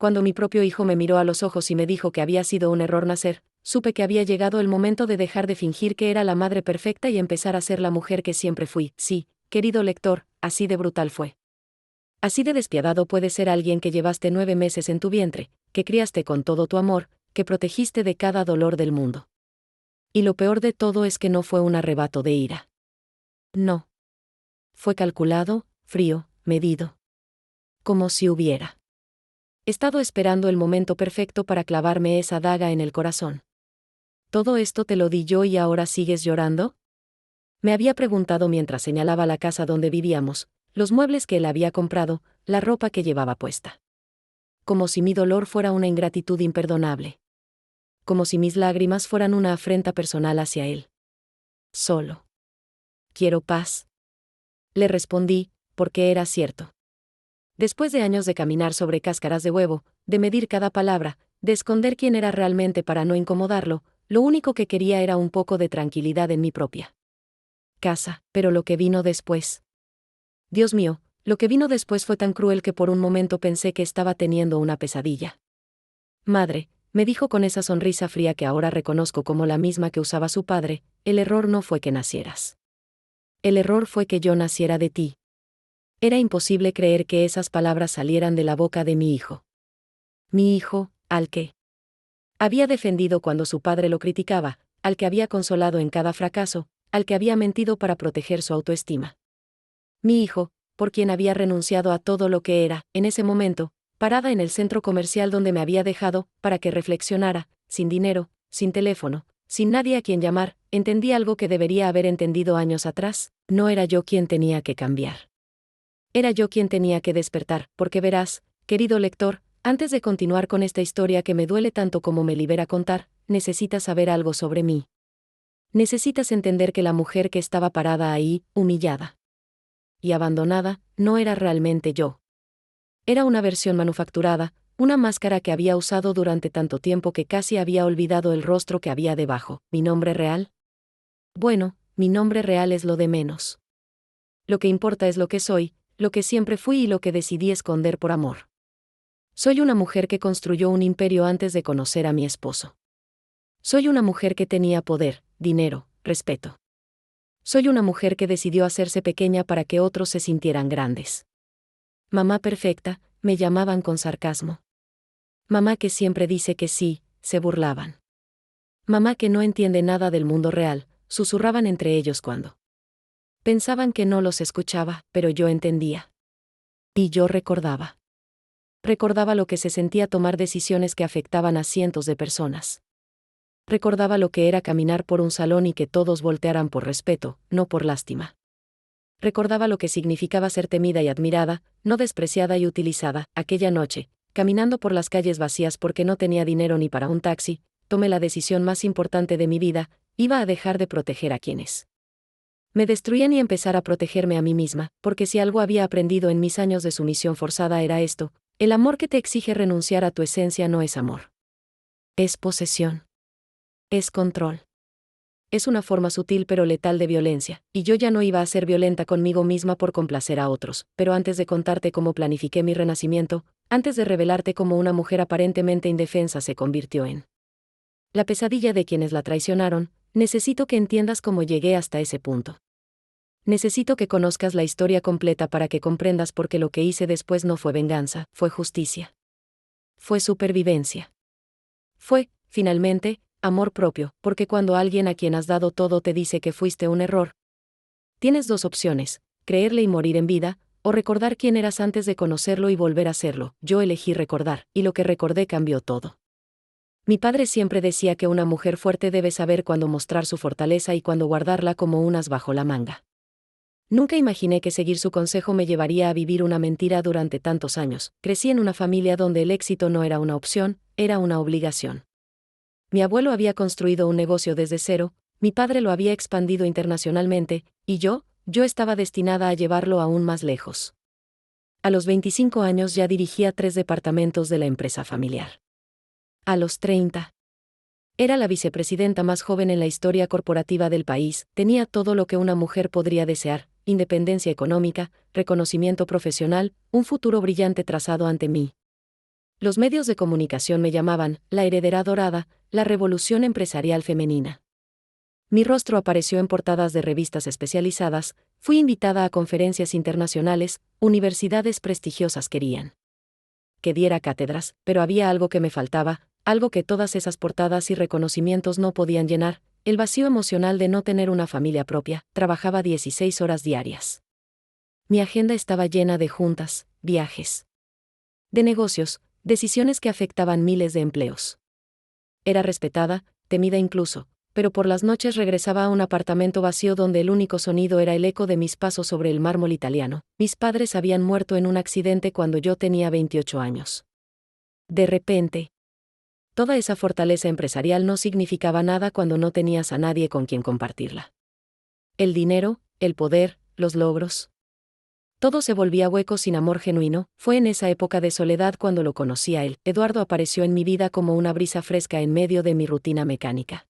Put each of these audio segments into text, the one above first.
Cuando mi propio hijo me miró a los ojos y me dijo que había sido un error nacer, supe que había llegado el momento de dejar de fingir que era la madre perfecta y empezar a ser la mujer que siempre fui. Sí, querido lector, así de brutal fue. Así de despiadado puede ser alguien que llevaste 9 meses en tu vientre, que criaste con todo tu amor, que protegiste de cada dolor del mundo. Y lo peor de todo es que no fue un arrebato de ira. No. Fue calculado, frío, medido. Como si hubiera estado esperando el momento perfecto para clavarme esa daga en el corazón. ¿Todo esto te lo di yo y ahora sigues llorando? Me había preguntado mientras señalaba la casa donde vivíamos, los muebles que él había comprado, la ropa que llevaba puesta. Como si mi dolor fuera una ingratitud imperdonable. Como si mis lágrimas fueran una afrenta personal hacia él. Solo. Quiero paz. Le respondí, porque era cierto. Después de años de caminar sobre cáscaras de huevo, de medir cada palabra, de esconder quién era realmente para no incomodarlo, lo único que quería era un poco de tranquilidad en mi propia casa, pero lo que vino después. Dios mío, lo que vino después fue tan cruel que por un momento pensé que estaba teniendo una pesadilla. Madre, me dijo con esa sonrisa fría que ahora reconozco como la misma que usaba su padre, el error no fue que nacieras. El error fue que yo naciera de ti. Era imposible creer que esas palabras salieran de la boca de mi hijo. Mi hijo, al que había defendido cuando su padre lo criticaba, al que había consolado en cada fracaso, al que había mentido para proteger su autoestima. Mi hijo, por quien había renunciado a todo lo que era, en ese momento, parada en el centro comercial donde me había dejado, para que reflexionara, sin dinero, sin teléfono, sin nadie a quien llamar, entendí algo que debería haber entendido años atrás, no era yo quien tenía que cambiar. Era yo quien tenía que despertar, porque verás, querido lector, antes de continuar con esta historia que me duele tanto como me libera contar, necesitas saber algo sobre mí. Necesitas entender que la mujer que estaba parada ahí, humillada y abandonada, no era realmente yo. Era una versión manufacturada, una máscara que había usado durante tanto tiempo que casi había olvidado el rostro que había debajo. ¿Mi nombre real? Bueno, mi nombre real es lo de menos. Lo que importa es lo que soy, lo que siempre fui y lo que decidí esconder por amor. Soy una mujer que construyó un imperio antes de conocer a mi esposo. Soy una mujer que tenía poder, dinero, respeto. Soy una mujer que decidió hacerse pequeña para que otros se sintieran grandes. Mamá perfecta, me llamaban con sarcasmo. Mamá que siempre dice que sí, se burlaban. Mamá que no entiende nada del mundo real, susurraban entre ellos cuando pensaban que no los escuchaba, pero yo entendía. Y yo recordaba. Recordaba lo que se sentía tomar decisiones que afectaban a cientos de personas. Recordaba lo que era caminar por un salón y que todos voltearan por respeto, no por lástima. Recordaba lo que significaba ser temida y admirada, no despreciada y utilizada. Aquella noche, caminando por las calles vacías porque no tenía dinero ni para un taxi, tomé la decisión más importante de mi vida, iba a dejar de proteger a quienes me destruían y empezar a protegerme a mí misma, porque si algo había aprendido en mis años de sumisión forzada era esto: el amor que te exige renunciar a tu esencia no es amor. Es posesión. Es control. Es una forma sutil pero letal de violencia, y yo ya no iba a ser violenta conmigo misma por complacer a otros, pero antes de contarte cómo planifiqué mi renacimiento, antes de revelarte cómo una mujer aparentemente indefensa se convirtió en la pesadilla de quienes la traicionaron, necesito que entiendas cómo llegué hasta ese punto. Necesito que conozcas la historia completa para que comprendas por qué lo que hice después no fue venganza, fue justicia. Fue supervivencia. Fue, finalmente, amor propio, porque cuando alguien a quien has dado todo te dice que fuiste un error, tienes dos opciones: creerle y morir en vida, o recordar quién eras antes de conocerlo y volver a serlo. Yo elegí recordar, y lo que recordé cambió todo. Mi padre siempre decía que una mujer fuerte debe saber cuándo mostrar su fortaleza y cuándo guardarla como un as bajo la manga. Nunca imaginé que seguir su consejo me llevaría a vivir una mentira durante tantos años. Crecí en una familia donde el éxito no era una opción, era una obligación. Mi abuelo había construido un negocio desde cero, mi padre lo había expandido internacionalmente, y yo estaba destinada a llevarlo aún más lejos. A los 25 años ya dirigía 3 departamentos de la empresa familiar. A los 30. Era la vicepresidenta más joven en la historia corporativa del país, tenía todo lo que una mujer podría desear: independencia económica, reconocimiento profesional, un futuro brillante trazado ante mí. Los medios de comunicación me llamaban la heredera dorada, la revolución empresarial femenina. Mi rostro apareció en portadas de revistas especializadas, fui invitada a conferencias internacionales, universidades prestigiosas querían que diera cátedras, pero había algo que me faltaba, algo que todas esas portadas y reconocimientos no podían llenar, el vacío emocional de no tener una familia propia. Trabajaba 16 horas diarias. Mi agenda estaba llena de juntas, viajes, de negocios, decisiones que afectaban miles de empleos. Era respetada, temida incluso, pero por las noches regresaba a un apartamento vacío donde el único sonido era el eco de mis pasos sobre el mármol italiano. Mis padres habían muerto en un accidente cuando yo tenía 28 años. De repente, toda esa fortaleza empresarial no significaba nada cuando no tenías a nadie con quien compartirla. El dinero, el poder, los logros. Todo se volvía hueco sin amor genuino. Fue en esa época de soledad cuando lo conocí a él. Eduardo apareció en mi vida como una brisa fresca en medio de mi rutina mecánica.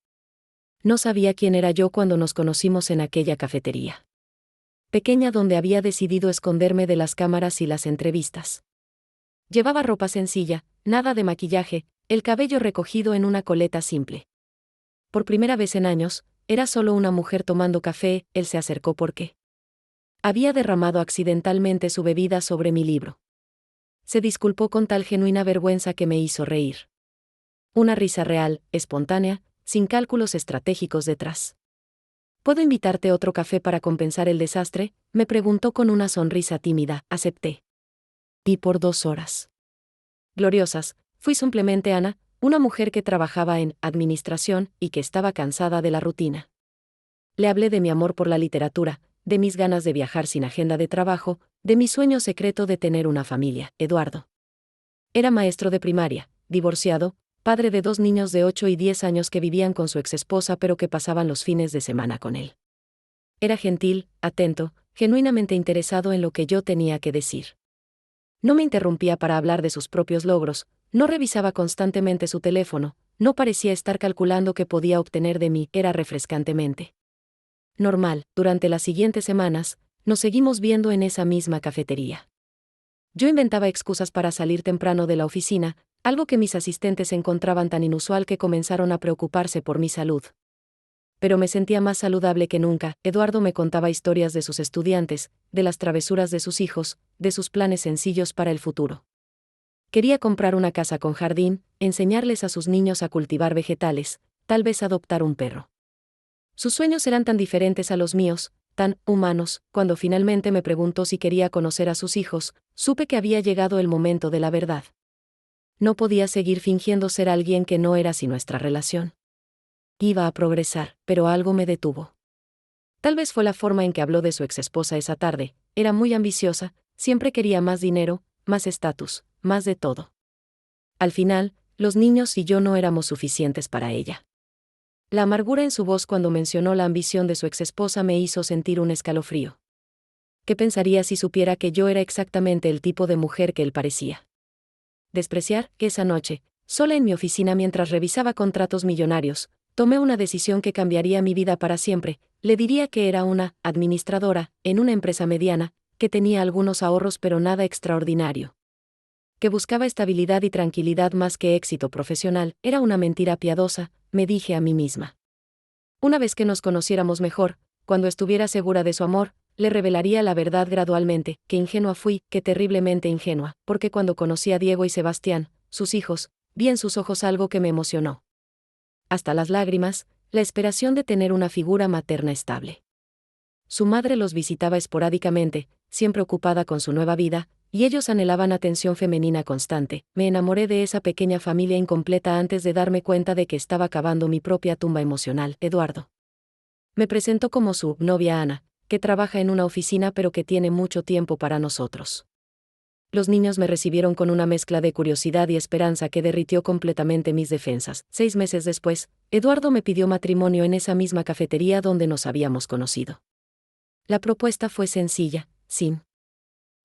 No sabía quién era yo cuando nos conocimos en aquella cafetería pequeña donde había decidido esconderme de las cámaras y las entrevistas. Llevaba ropa sencilla, nada de maquillaje, el cabello recogido en una coleta simple. Por primera vez en años, era solo una mujer tomando café. Él se acercó porque había derramado accidentalmente su bebida sobre mi libro. Se disculpó con tal genuina vergüenza que me hizo reír. Una risa real, espontánea, sin cálculos estratégicos detrás. ¿Puedo invitarte otro café para compensar el desastre?, me preguntó con una sonrisa tímida. Acepté. Y por 2 horas gloriosas, fui simplemente Ana, una mujer que trabajaba en administración y que estaba cansada de la rutina. Le hablé de mi amor por la literatura, de mis ganas de viajar sin agenda de trabajo, de mi sueño secreto de tener una familia. Eduardo era maestro de primaria, divorciado, padre de 2 niños de 8 y 10 años que vivían con su exesposa pero que pasaban los fines de semana con él. Era gentil, atento, genuinamente interesado en lo que yo tenía que decir. No me interrumpía para hablar de sus propios logros, no revisaba constantemente su teléfono, no parecía estar calculando qué podía obtener de mí. Era refrescantemente normal. Durante las siguientes semanas, nos seguimos viendo en esa misma cafetería. Yo inventaba excusas para salir temprano de la oficina, algo que mis asistentes encontraban tan inusual que comenzaron a preocuparse por mi salud. Pero me sentía más saludable que nunca. Eduardo me contaba historias de sus estudiantes, de las travesuras de sus hijos, de sus planes sencillos para el futuro. Quería comprar una casa con jardín, enseñarles a sus niños a cultivar vegetales, tal vez adoptar un perro. Sus sueños eran tan diferentes a los míos, tan humanos. Cuando finalmente me preguntó si quería conocer a sus hijos, supe que había llegado el momento de la verdad. No podía seguir fingiendo ser alguien que no era si nuestra relación iba a progresar, pero algo me detuvo. Tal vez fue la forma en que habló de su exesposa esa tarde. Era muy ambiciosa, siempre quería más dinero, más estatus, más de todo. Al final, los niños y yo no éramos suficientes para ella. La amargura en su voz cuando mencionó la ambición de su exesposa me hizo sentir un escalofrío. ¿Qué pensaría si supiera que yo era exactamente el tipo de mujer que él parecía despreciar? Que esa noche, sola en mi oficina mientras revisaba contratos millonarios, tomé una decisión que cambiaría mi vida para siempre. Le diría que era una administradora en una empresa mediana, que tenía algunos ahorros pero nada extraordinario. Que buscaba estabilidad y tranquilidad más que éxito profesional. Era una mentira piadosa, me dije a mí misma. Una vez que nos conociéramos mejor, cuando estuviera segura de su amor, le revelaría la verdad gradualmente. Qué ingenua fui, qué terriblemente ingenua, porque cuando conocí a Diego y Sebastián, sus hijos, vi en sus ojos algo que me emocionó. Hasta las lágrimas, la esperación de tener una figura materna estable. Su madre los visitaba esporádicamente, siempre ocupada con su nueva vida, y ellos anhelaban atención femenina constante. Me enamoré de esa pequeña familia incompleta antes de darme cuenta de que estaba cavando mi propia tumba emocional. Eduardo me presentó como su novia Ana, que trabaja en una oficina pero que tiene mucho tiempo para nosotros. Los niños me recibieron con una mezcla de curiosidad y esperanza que derritió completamente mis defensas. 6 meses después, Eduardo me pidió matrimonio en esa misma cafetería donde nos habíamos conocido. La propuesta fue sencilla, sin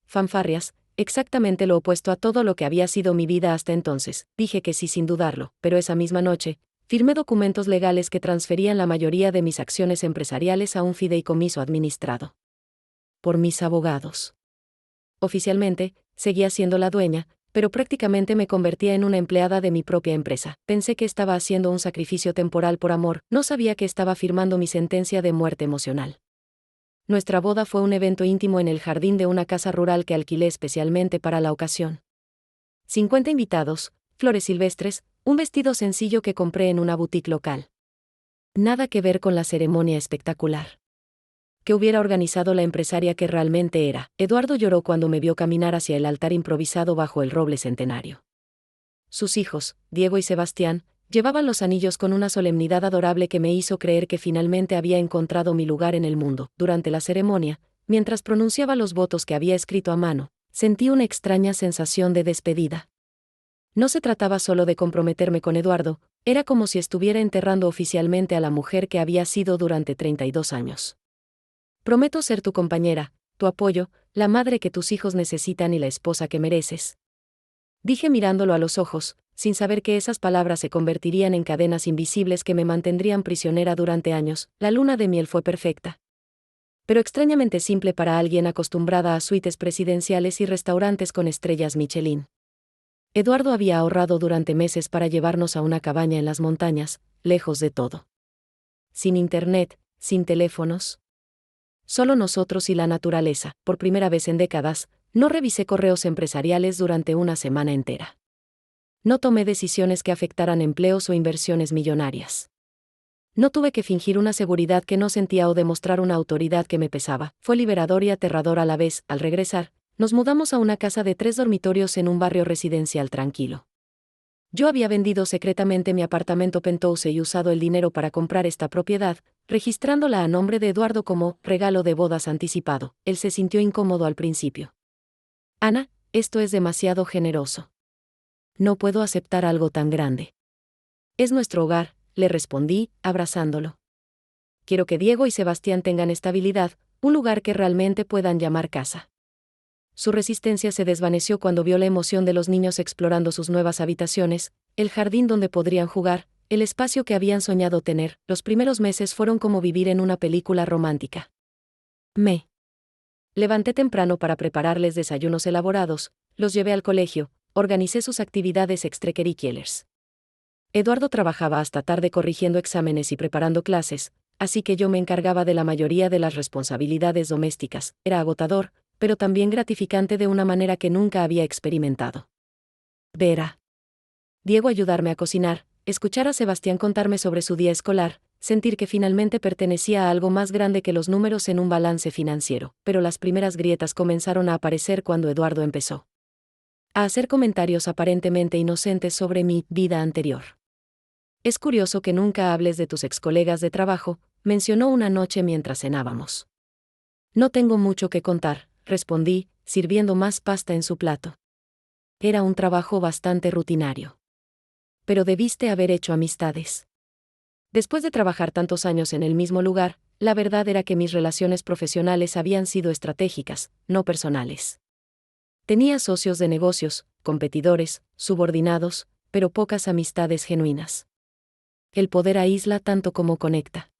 fanfarrias, exactamente lo opuesto a todo lo que había sido mi vida hasta entonces. Dije que sí sin dudarlo, pero esa misma noche, firmé documentos legales que transferían la mayoría de mis acciones empresariales a un fideicomiso administrado por mis abogados. Oficialmente, seguía siendo la dueña, pero prácticamente me convertía en una empleada de mi propia empresa. Pensé que estaba haciendo un sacrificio temporal por amor, no sabía que estaba firmando mi sentencia de muerte emocional. Nuestra boda fue un evento íntimo en el jardín de una casa rural que alquilé especialmente para la ocasión. 50 invitados, flores silvestres, un vestido sencillo que compré en una boutique local. Nada que ver con la ceremonia espectacular que hubiera organizado la empresaria que realmente era. Eduardo lloró cuando me vio caminar hacia el altar improvisado bajo el roble centenario. Sus hijos, Diego y Sebastián, llevaban los anillos con una solemnidad adorable que me hizo creer que finalmente había encontrado mi lugar en el mundo. Durante la ceremonia, mientras pronunciaba los votos que había escrito a mano, sentí una extraña sensación de despedida. No se trataba solo de comprometerme con Eduardo, era como si estuviera enterrando oficialmente a la mujer que había sido durante 32 años. Prometo ser tu compañera, tu apoyo, la madre que tus hijos necesitan y la esposa que mereces. Dije mirándolo a los ojos, sin saber que esas palabras se convertirían en cadenas invisibles que me mantendrían prisionera durante años. La luna de miel fue perfecta, pero extrañamente simple para alguien acostumbrada a suites presidenciales y restaurantes con estrellas Michelin. Eduardo había ahorrado durante meses para llevarnos a una cabaña en las montañas, lejos de todo. Sin internet, sin teléfonos. Solo nosotros y la naturaleza. Por primera vez en décadas, no revisé correos empresariales durante una semana entera. No tomé decisiones que afectaran empleos o inversiones millonarias. No tuve que fingir una seguridad que no sentía o demostrar una autoridad que me pesaba. Fue liberador y aterrador a la vez. Al regresar, nos mudamos a una casa de 3 dormitorios en un barrio residencial tranquilo. Yo había vendido secretamente mi apartamento penthouse y usado el dinero para comprar esta propiedad, registrándola a nombre de Eduardo como regalo de bodas anticipado. Él se sintió incómodo al principio. Ana, esto es demasiado generoso. No puedo aceptar algo tan grande. Es nuestro hogar, le respondí, abrazándolo. Quiero que Diego y Sebastián tengan estabilidad, un lugar que realmente puedan llamar casa. Su resistencia se desvaneció cuando vio la emoción de los niños explorando sus nuevas habitaciones, el jardín donde podrían jugar, el espacio que habían soñado tener. Los primeros meses fueron como vivir en una película romántica. Me levanté temprano para prepararles desayunos elaborados, los llevé al colegio, organicé sus actividades extracurriculares. Eduardo trabajaba hasta tarde corrigiendo exámenes y preparando clases, así que yo me encargaba de la mayoría de las responsabilidades domésticas. Era agotador, pero también gratificante de una manera que nunca había experimentado. Ver a Diego ayudarme a cocinar, escuchar a Sebastián contarme sobre su día escolar, sentir que finalmente pertenecía a algo más grande que los números en un balance financiero. Pero las primeras grietas comenzaron a aparecer cuando Eduardo empezó a hacer comentarios aparentemente inocentes sobre mi vida anterior. Es curioso que nunca hables de tus excolegas de trabajo, mencionó una noche mientras cenábamos. No tengo mucho que contar, respondí, sirviendo más pasta en su plato. Era un trabajo bastante rutinario. Pero debiste haber hecho amistades. Después de trabajar tantos años en el mismo lugar, la verdad era que mis relaciones profesionales habían sido estratégicas, no personales. Tenía socios de negocios, competidores, subordinados, pero pocas amistades genuinas. El poder aísla tanto como conecta.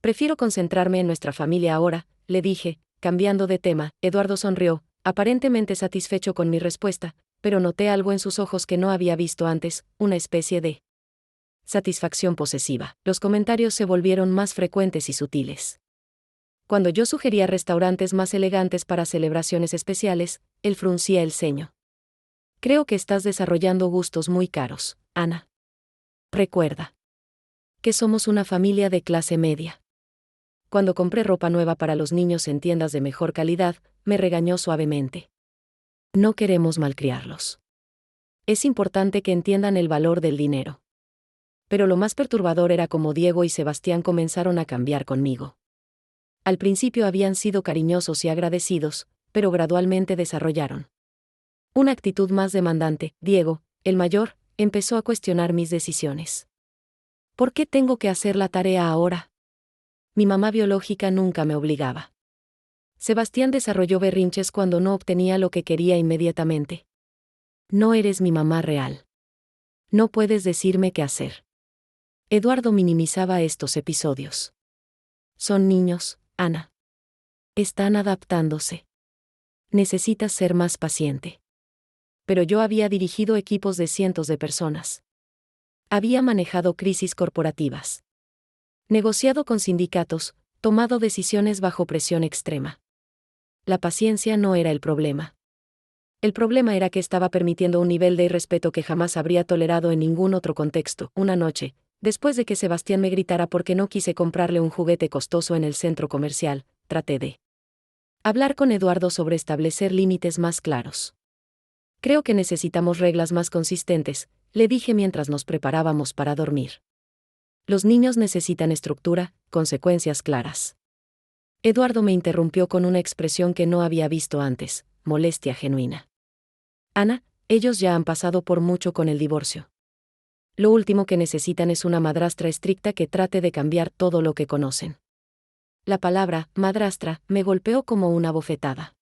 Prefiero concentrarme en nuestra familia ahora, le dije, cambiando de tema. Eduardo sonrió, aparentemente satisfecho con mi respuesta, pero noté algo en sus ojos que no había visto antes, una especie de satisfacción posesiva. Los comentarios se volvieron más frecuentes y sutiles. Cuando yo sugería restaurantes más elegantes para celebraciones especiales, él fruncía el ceño. Creo que estás desarrollando gustos muy caros, Ana. Recuerda que somos una familia de clase media. Cuando compré ropa nueva para los niños en tiendas de mejor calidad, me regañó suavemente. No queremos malcriarlos. Es importante que entiendan el valor del dinero. Pero lo más perturbador era cómo Diego y Sebastián comenzaron a cambiar conmigo. Al principio habían sido cariñosos y agradecidos, pero gradualmente desarrollaron una actitud más demandante. Diego, el mayor, empezó a cuestionar mis decisiones. ¿Por qué tengo que hacer la tarea ahora? Mi mamá biológica nunca me obligaba. Sebastián desarrolló berrinches cuando no obtenía lo que quería inmediatamente. No eres mi mamá real. No puedes decirme qué hacer. Eduardo minimizaba estos episodios. Son niños, Ana. Están adaptándose. Necesitas ser más paciente. pero yo había dirigido equipos de cientos de personas. Había manejado crisis corporativas. Negociado con sindicatos, tomado decisiones bajo presión extrema. La paciencia no era el problema. El problema era que estaba permitiendo un nivel de irrespeto que jamás habría tolerado en ningún otro contexto. Una noche, después de que Sebastián me gritara porque no quise comprarle un juguete costoso en el centro comercial, traté de hablar con Eduardo sobre establecer límites más claros. Creo que necesitamos reglas más consistentes, le dije mientras nos preparábamos para dormir. Los niños necesitan estructura, consecuencias claras. Eduardo me interrumpió con una expresión que no había visto antes, molestia genuina. Ana, ellos ya han pasado por mucho con el divorcio. Lo último que necesitan es una madrastra estricta que trate de cambiar todo lo que conocen. La palabra, madrastra, me golpeó como una bofetada.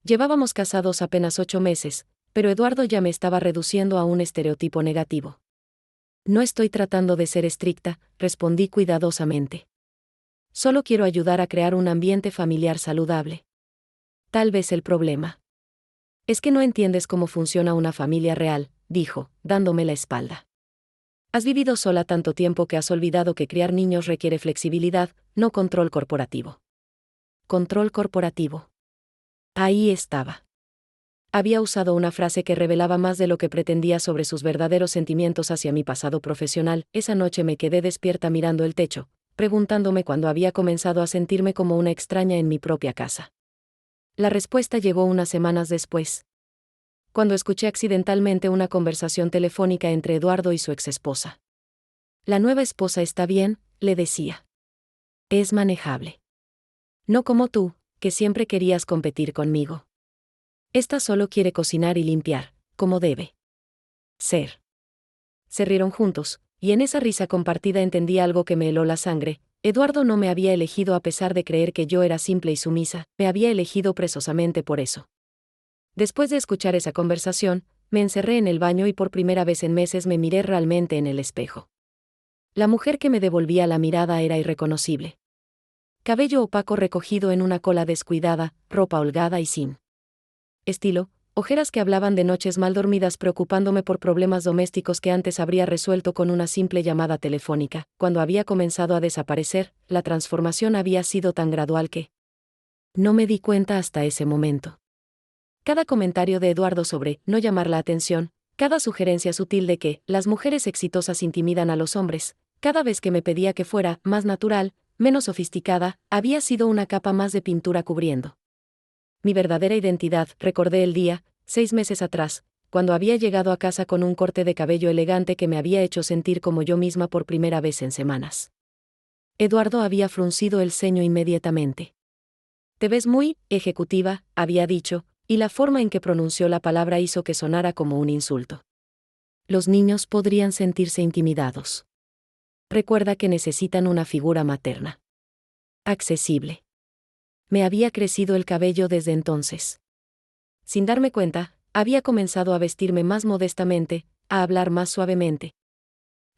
Llevábamos casados apenas 8 meses, pero Eduardo ya me estaba reduciendo a un estereotipo negativo. No estoy tratando de ser estricta, respondí cuidadosamente. Solo quiero ayudar a crear un ambiente familiar saludable. Tal vez el problema es que no entiendes cómo funciona una familia real, dijo, dándome la espalda. Has vivido sola tanto tiempo que has olvidado que criar niños requiere flexibilidad, no control corporativo. Control corporativo. Ahí estaba. Había usado una frase que revelaba más de lo que pretendía sobre sus verdaderos sentimientos hacia mi pasado profesional. Esa noche me quedé despierta mirando el techo, preguntándome cuándo había comenzado a sentirme como una extraña en mi propia casa. La respuesta llegó unas semanas después, cuando escuché accidentalmente una conversación telefónica entre Eduardo y su exesposa. La nueva esposa está bien, le decía. Es manejable. No como tú, que siempre querías competir conmigo. Esta solo quiere cocinar y limpiar, como debe ser. Se rieron juntos, y en esa risa compartida entendí algo que me heló la sangre. Eduardo no me había elegido a pesar de creer que yo era simple y sumisa, me había elegido precisamente por eso. Después de escuchar esa conversación, me encerré en el baño y por primera vez en meses me miré realmente en el espejo. La mujer que me devolvía la mirada era irreconocible. Cabello opaco recogido en una cola descuidada, ropa holgada y sin estilo, ojeras que hablaban de noches mal dormidas preocupándome por problemas domésticos que antes habría resuelto con una simple llamada telefónica. Cuando había comenzado a desaparecer, la transformación había sido tan gradual que no me di cuenta hasta ese momento. Cada comentario de Eduardo sobre no llamar la atención, cada sugerencia sutil de que las mujeres exitosas intimidan a los hombres, cada vez que me pedía que fuera más natural, menos sofisticada, había sido una capa más de pintura cubriendo mi verdadera identidad. Recordé el día, 6 meses atrás, cuando había llegado a casa con un corte de cabello elegante que me había hecho sentir como yo misma por primera vez en semanas. Eduardo había fruncido el ceño inmediatamente. Te ves muy ejecutiva, había dicho, y la forma en que pronunció la palabra hizo que sonara como un insulto. Los niños podrían sentirse intimidados. Recuerda que necesitan una figura materna accesible. Me había crecido el cabello desde entonces. Sin darme cuenta, había comenzado a vestirme más modestamente, a hablar más suavemente,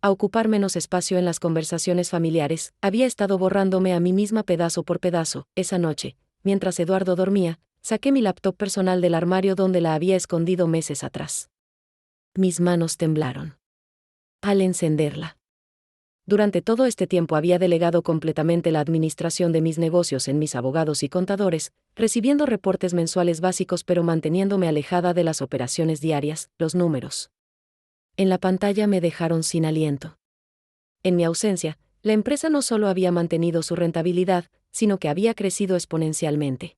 a ocupar menos espacio en las conversaciones familiares. Había estado borrándome a mí misma pedazo por pedazo. Esa noche, mientras Eduardo dormía, saqué mi laptop personal del armario donde la había escondido meses atrás. Mis manos temblaron al encenderla. Durante todo este tiempo había delegado completamente la administración de mis negocios en mis abogados y contadores, recibiendo reportes mensuales básicos pero manteniéndome alejada de las operaciones diarias. Los números en la pantalla me dejaron sin aliento. En mi ausencia, la empresa no solo había mantenido su rentabilidad, sino que había crecido exponencialmente.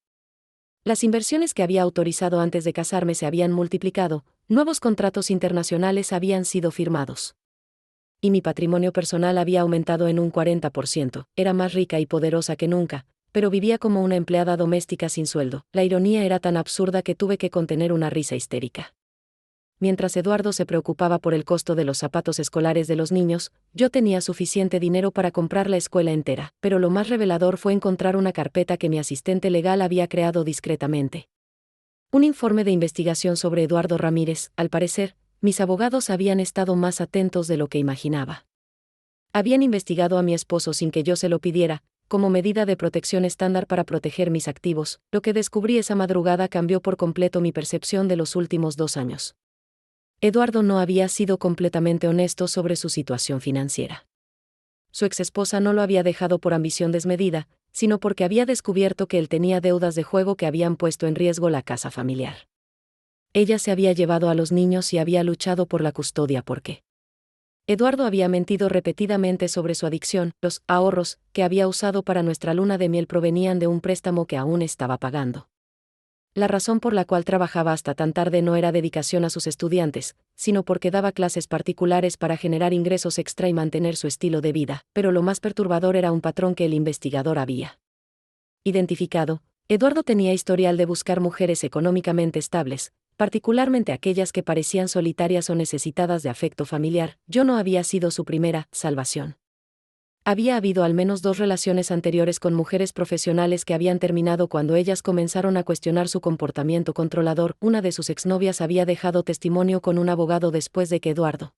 Las inversiones que había autorizado antes de casarme se habían multiplicado, nuevos contratos internacionales habían sido firmados. Y mi patrimonio personal había aumentado en un 40%. Era más rica y poderosa que nunca, pero vivía como una empleada doméstica sin sueldo. La ironía era tan absurda que tuve que contener una risa histérica. Mientras Eduardo se preocupaba por el costo de los zapatos escolares de los niños, yo tenía suficiente dinero para comprar la escuela entera, pero lo más revelador fue encontrar una carpeta que mi asistente legal había creado discretamente. Un informe de investigación sobre Eduardo Ramírez. Al parecer, mis abogados habían estado más atentos de lo que imaginaba. Habían investigado a mi esposo sin que yo se lo pidiera, como medida de protección estándar para proteger mis activos. Lo que descubrí esa madrugada cambió por completo mi percepción de los últimos 2 años. Eduardo no había sido completamente honesto sobre su situación financiera. Su exesposa no lo había dejado por ambición desmedida, sino porque había descubierto que él tenía deudas de juego que habían puesto en riesgo la casa familiar. Ella se había llevado a los niños y había luchado por la custodia porque Eduardo había mentido repetidamente sobre su adicción. Los ahorros que había usado para nuestra luna de miel provenían de un préstamo que aún estaba pagando. La razón por la cual trabajaba hasta tan tarde no era dedicación a sus estudiantes, sino porque daba clases particulares para generar ingresos extra y mantener su estilo de vida. Pero lo más perturbador era un patrón que el investigador había identificado. Eduardo tenía historial de buscar mujeres económicamente estables, particularmente aquellas que parecían solitarias o necesitadas de afecto familiar. Yo no había sido su primera salvación. Había habido al menos 2 relaciones anteriores con mujeres profesionales que habían terminado cuando ellas comenzaron a cuestionar su comportamiento controlador. Una de sus exnovias había dejado testimonio con un abogado después de que Eduardo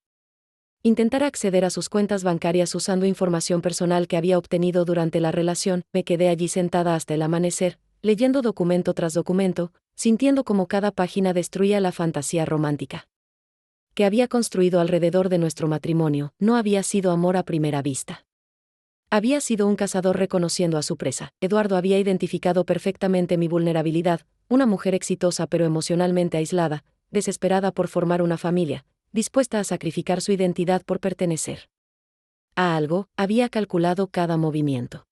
intentara acceder a sus cuentas bancarias usando información personal que había obtenido durante la relación. Me quedé allí sentada hasta el amanecer, leyendo documento tras documento, sintiendo como cada página destruía la fantasía romántica que había construido alrededor de nuestro matrimonio. No había sido amor a primera vista. Había sido un cazador reconociendo a su presa. Eduardo había identificado perfectamente mi vulnerabilidad, una mujer exitosa pero emocionalmente aislada, desesperada por formar una familia, dispuesta a sacrificar su identidad por pertenecer a algo. Había calculado cada movimiento.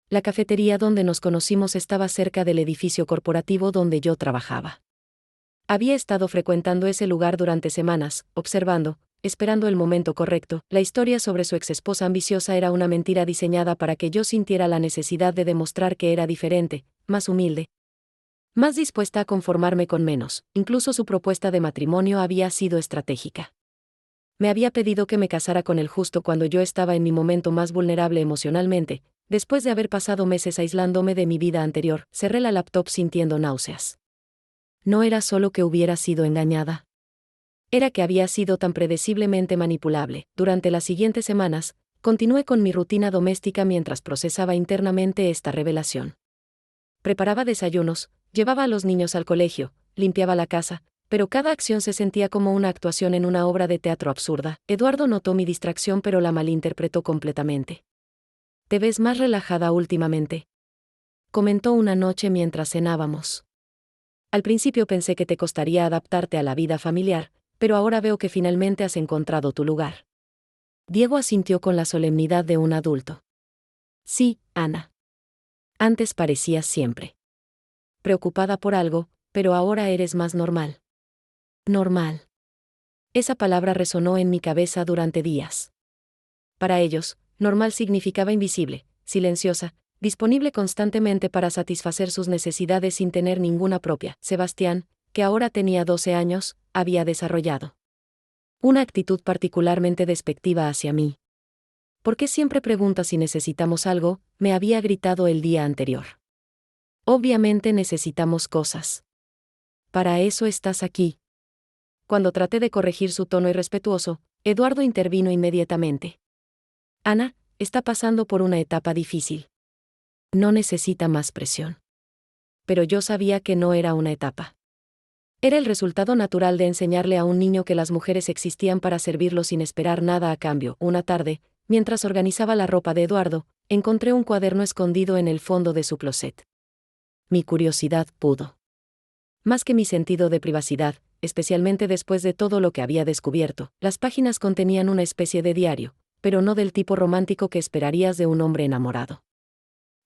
La cafetería donde nos conocimos estaba cerca del edificio corporativo donde yo trabajaba. Había estado frecuentando ese lugar durante semanas, observando, esperando el momento correcto. La historia sobre su exesposa ambiciosa era una mentira diseñada para que yo sintiera la necesidad de demostrar que era diferente, más humilde, más dispuesta a conformarme con menos. Incluso su propuesta de matrimonio había sido estratégica. Me había pedido que me casara con él justo cuando yo estaba en mi momento más vulnerable emocionalmente, después de haber pasado meses aislándome de mi vida anterior. Cerré la laptop sintiendo náuseas. No era solo que hubiera sido engañada. Era que había sido tan predeciblemente manipulable. Durante las siguientes semanas, continué con mi rutina doméstica mientras procesaba internamente esta revelación. Preparaba desayunos, llevaba a los niños al colegio, limpiaba la casa, pero cada acción se sentía como una actuación en una obra de teatro absurda. Eduardo notó mi distracción pero la malinterpretó completamente. «Te ves más relajada últimamente», comentó una noche mientras cenábamos. «Al principio pensé que te costaría adaptarte a la vida familiar, pero ahora veo que finalmente has encontrado tu lugar». Diego asintió con la solemnidad de un adulto. «Sí, Ana. Antes parecías siempre preocupada por algo, pero ahora eres más normal». Normal. Esa palabra resonó en mi cabeza durante días. Para ellos, normal significaba invisible, silenciosa, disponible constantemente para satisfacer sus necesidades sin tener ninguna propia. Sebastián, que ahora tenía 12 años, había desarrollado una actitud particularmente despectiva hacia mí. «¿Por qué siempre preguntas si necesitamos algo?», me había gritado el día anterior. «Obviamente necesitamos cosas. Para eso estás aquí». Cuando traté de corregir su tono irrespetuoso, Eduardo intervino inmediatamente. «Ana, está pasando por una etapa difícil. No necesita más presión». Pero yo sabía que no era una etapa. Era el resultado natural de enseñarle a un niño que las mujeres existían para servirlo sin esperar nada a cambio. Una tarde, mientras organizaba la ropa de Eduardo, encontré un cuaderno escondido en el fondo de su closet. Mi curiosidad pudo más que mi sentido de privacidad, especialmente después de todo lo que había descubierto. Las páginas contenían una especie de diario, pero no del tipo romántico que esperarías de un hombre enamorado.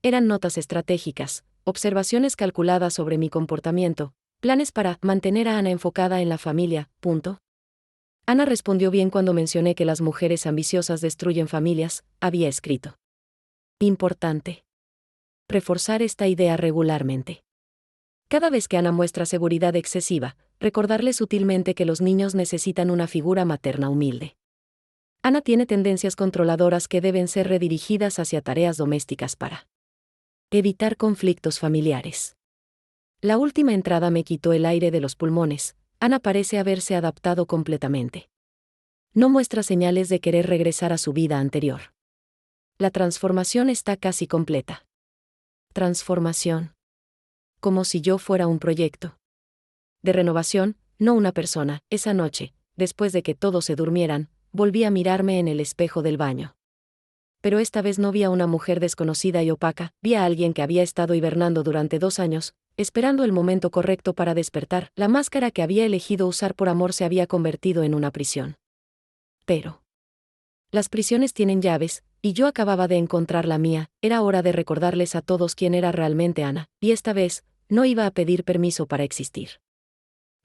Eran notas estratégicas, observaciones calculadas sobre mi comportamiento, planes para mantener a Ana enfocada en la familia. Ana respondió bien cuando mencioné que las mujeres ambiciosas destruyen familias, había escrito. Importante reforzar esta idea regularmente. Cada vez que Ana muestra seguridad excesiva, recordarle sutilmente que los niños necesitan una figura materna humilde. Ana tiene tendencias controladoras que deben ser redirigidas hacia tareas domésticas para evitar conflictos familiares. La última entrada me quitó el aire de los pulmones. Ana parece haberse adaptado completamente. No muestra señales de querer regresar a su vida anterior. La transformación está casi completa. Transformación. Como si yo fuera un proyecto de renovación, no una persona. Esa noche, después de que todos se durmieran, volví a mirarme en el espejo del baño. Pero esta vez no vi a una mujer desconocida y opaca, vi a alguien que había estado hibernando durante 2 años, esperando el momento correcto para despertar. La máscara que había elegido usar por amor se había convertido en una prisión. Pero las prisiones tienen llaves, y yo acababa de encontrar la mía. Era hora de recordarles a todos quién era realmente Ana, y esta vez, no iba a pedir permiso para existir.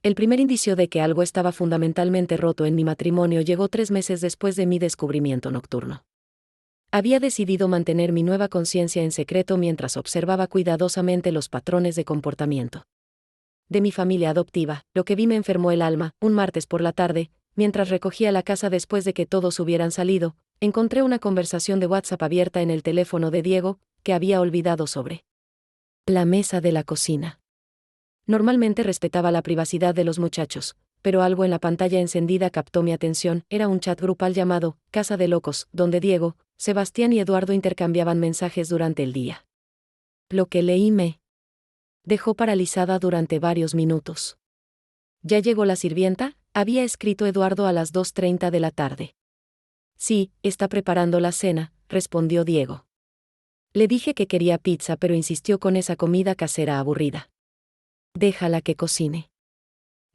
El primer indicio de que algo estaba fundamentalmente roto en mi matrimonio llegó 3 meses después de mi descubrimiento nocturno. Había decidido mantener mi nueva conciencia en secreto mientras observaba cuidadosamente los patrones de comportamiento de mi familia adoptiva. Lo que vi me enfermó el alma. Un martes por la tarde, mientras recogía la casa después de que todos hubieran salido, encontré una conversación de WhatsApp abierta en el teléfono de Diego, que había olvidado sobre la mesa de la cocina. Normalmente respetaba la privacidad de los muchachos, pero algo en la pantalla encendida captó mi atención. Era un chat grupal llamado Casa de Locos, donde Diego, Sebastián y Eduardo intercambiaban mensajes durante el día. Lo que leí me dejó paralizada durante varios minutos. ¿Ya llegó la sirvienta?, había escrito Eduardo a las 2:30 de la tarde. Sí, está preparando la cena, respondió Diego. Le dije que quería pizza, pero insistió con esa comida casera aburrida. Déjala que cocine.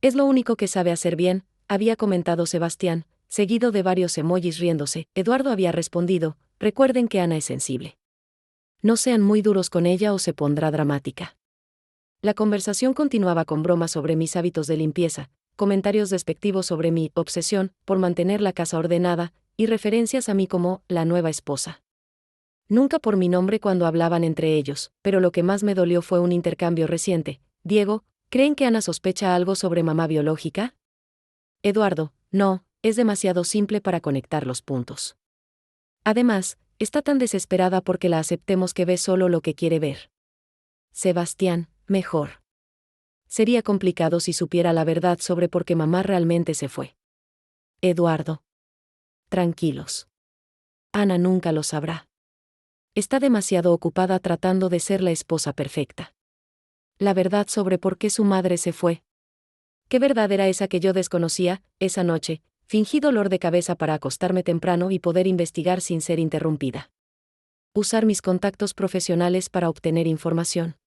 Es lo único que sabe hacer bien, había comentado Sebastián, seguido de varios emojis riéndose. Eduardo había respondido: recuerden que Ana es sensible. No sean muy duros con ella o se pondrá dramática. La conversación continuaba con bromas sobre mis hábitos de limpieza, comentarios despectivos sobre mi obsesión por mantener la casa ordenada, y referencias a mí como la nueva esposa. Nunca por mi nombre cuando hablaban entre ellos, pero lo que más me dolió fue un intercambio reciente. Diego: ¿creen que Ana sospecha algo sobre mamá biológica? Eduardo: no, es demasiado simple para conectar los puntos. Además, está tan desesperada porque la aceptemos que ve solo lo que quiere ver. Sebastián: mejor. Sería complicado si supiera la verdad sobre por qué mamá realmente se fue. Eduardo: tranquilos. Ana nunca lo sabrá. Está demasiado ocupada tratando de ser la esposa perfecta. La verdad sobre por qué su madre se fue. ¿Qué verdad era esa que yo desconocía? Esa noche, fingí dolor de cabeza para acostarme temprano y poder investigar sin ser interrumpida. Usar mis contactos profesionales para obtener información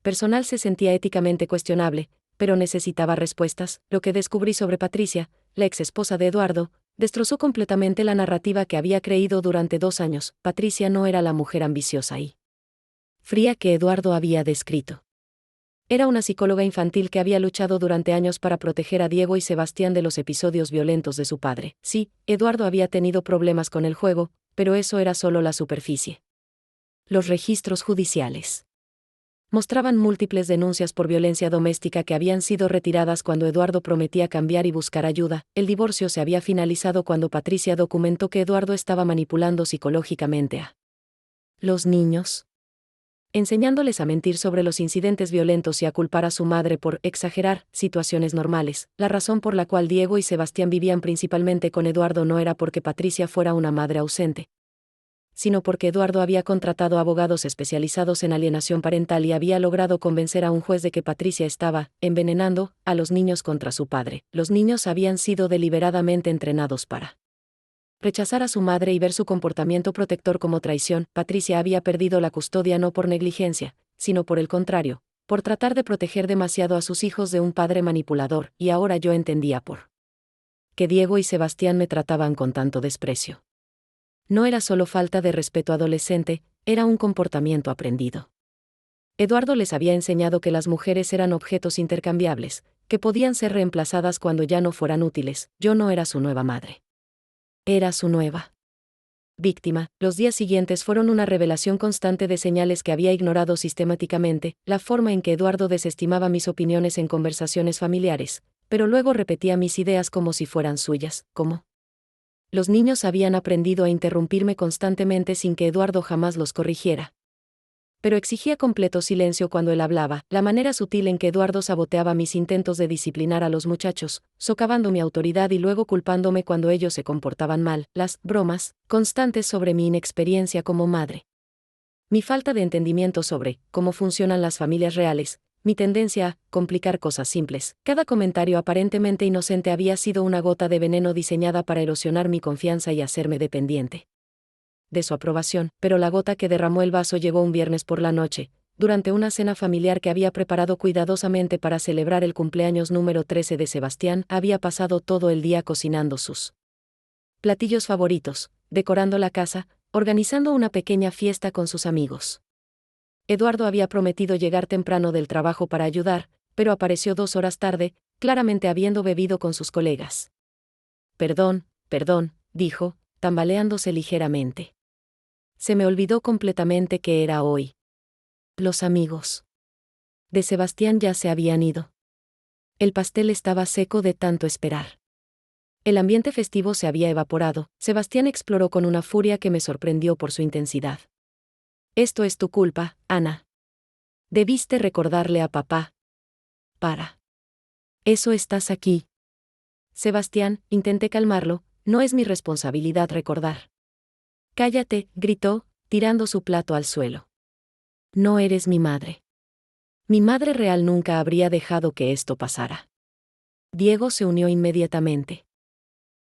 personal se sentía éticamente cuestionable, pero necesitaba respuestas. Lo que descubrí sobre Patricia, la ex esposa de Eduardo, destrozó completamente la narrativa que había creído durante 2 años. Patricia no era la mujer ambiciosa y fría que Eduardo había descrito. Era una psicóloga infantil que había luchado durante años para proteger a Diego y Sebastián de los episodios violentos de su padre. Sí, Eduardo había tenido problemas con el juego, pero eso era solo la superficie. Los registros judiciales mostraban múltiples denuncias por violencia doméstica que habían sido retiradas cuando Eduardo prometía cambiar y buscar ayuda. El divorcio se había finalizado cuando Patricia documentó que Eduardo estaba manipulando psicológicamente a los niños, enseñándoles a mentir sobre los incidentes violentos y a culpar a su madre por exagerar situaciones normales. La razón por la cual Diego y Sebastián vivían principalmente con Eduardo no era porque Patricia fuera una madre ausente, sino porque Eduardo había contratado abogados especializados en alienación parental y había logrado convencer a un juez de que Patricia estaba envenenando a los niños contra su padre. Los niños habían sido deliberadamente entrenados para rechazar a su madre y ver su comportamiento protector como traición. Patricia había perdido la custodia no por negligencia, sino por el contrario, por tratar de proteger demasiado a sus hijos de un padre manipulador, y ahora yo entendía por qué Diego y Sebastián me trataban con tanto desprecio. No era solo falta de respeto adolescente, era un comportamiento aprendido. Eduardo les había enseñado que las mujeres eran objetos intercambiables, que podían ser reemplazadas cuando ya no fueran útiles. Yo no era su nueva madre. Era su nueva víctima. Los días siguientes fueron una revelación constante de señales que había ignorado sistemáticamente, la forma en que Eduardo desestimaba mis opiniones en conversaciones familiares, pero luego repetía mis ideas como si fueran suyas, como los niños habían aprendido a interrumpirme constantemente sin que Eduardo jamás los corrigiera. pero exigía completo silencio cuando él hablaba, la manera sutil en que Eduardo saboteaba mis intentos de disciplinar a los muchachos, socavando mi autoridad y luego culpándome cuando ellos se comportaban mal, las bromas constantes sobre mi inexperiencia como madre. Mi falta de entendimiento sobre cómo funcionan las familias reales, mi tendencia a complicar cosas simples. Cada comentario aparentemente inocente había sido una gota de veneno diseñada para erosionar mi confianza y hacerme dependiente de su aprobación, pero la gota que derramó el vaso llegó un viernes por la noche, durante una cena familiar que había preparado cuidadosamente para celebrar el cumpleaños número 13 de Sebastián. Había pasado todo el día cocinando sus platillos favoritos, decorando la casa, organizando una pequeña fiesta con sus amigos. Eduardo había prometido llegar temprano del trabajo para ayudar, pero apareció 2 horas tarde, claramente habiendo bebido con sus colegas. Perdón, dijo, tambaleándose ligeramente. Se me olvidó completamente que era hoy. Los amigos de Sebastián ya se habían ido. El pastel estaba seco de tanto esperar. El ambiente festivo se había evaporado. Sebastián exploró con una furia que me sorprendió por su intensidad. Esto es tu culpa, Ana. Debiste recordarle a papá. Para eso estás aquí. Sebastián, intenté calmarlo, no es mi responsabilidad recordar. Cállate, gritó, tirando su plato al suelo. No eres mi madre. Mi madre real nunca habría dejado que esto pasara. Diego se unió inmediatamente.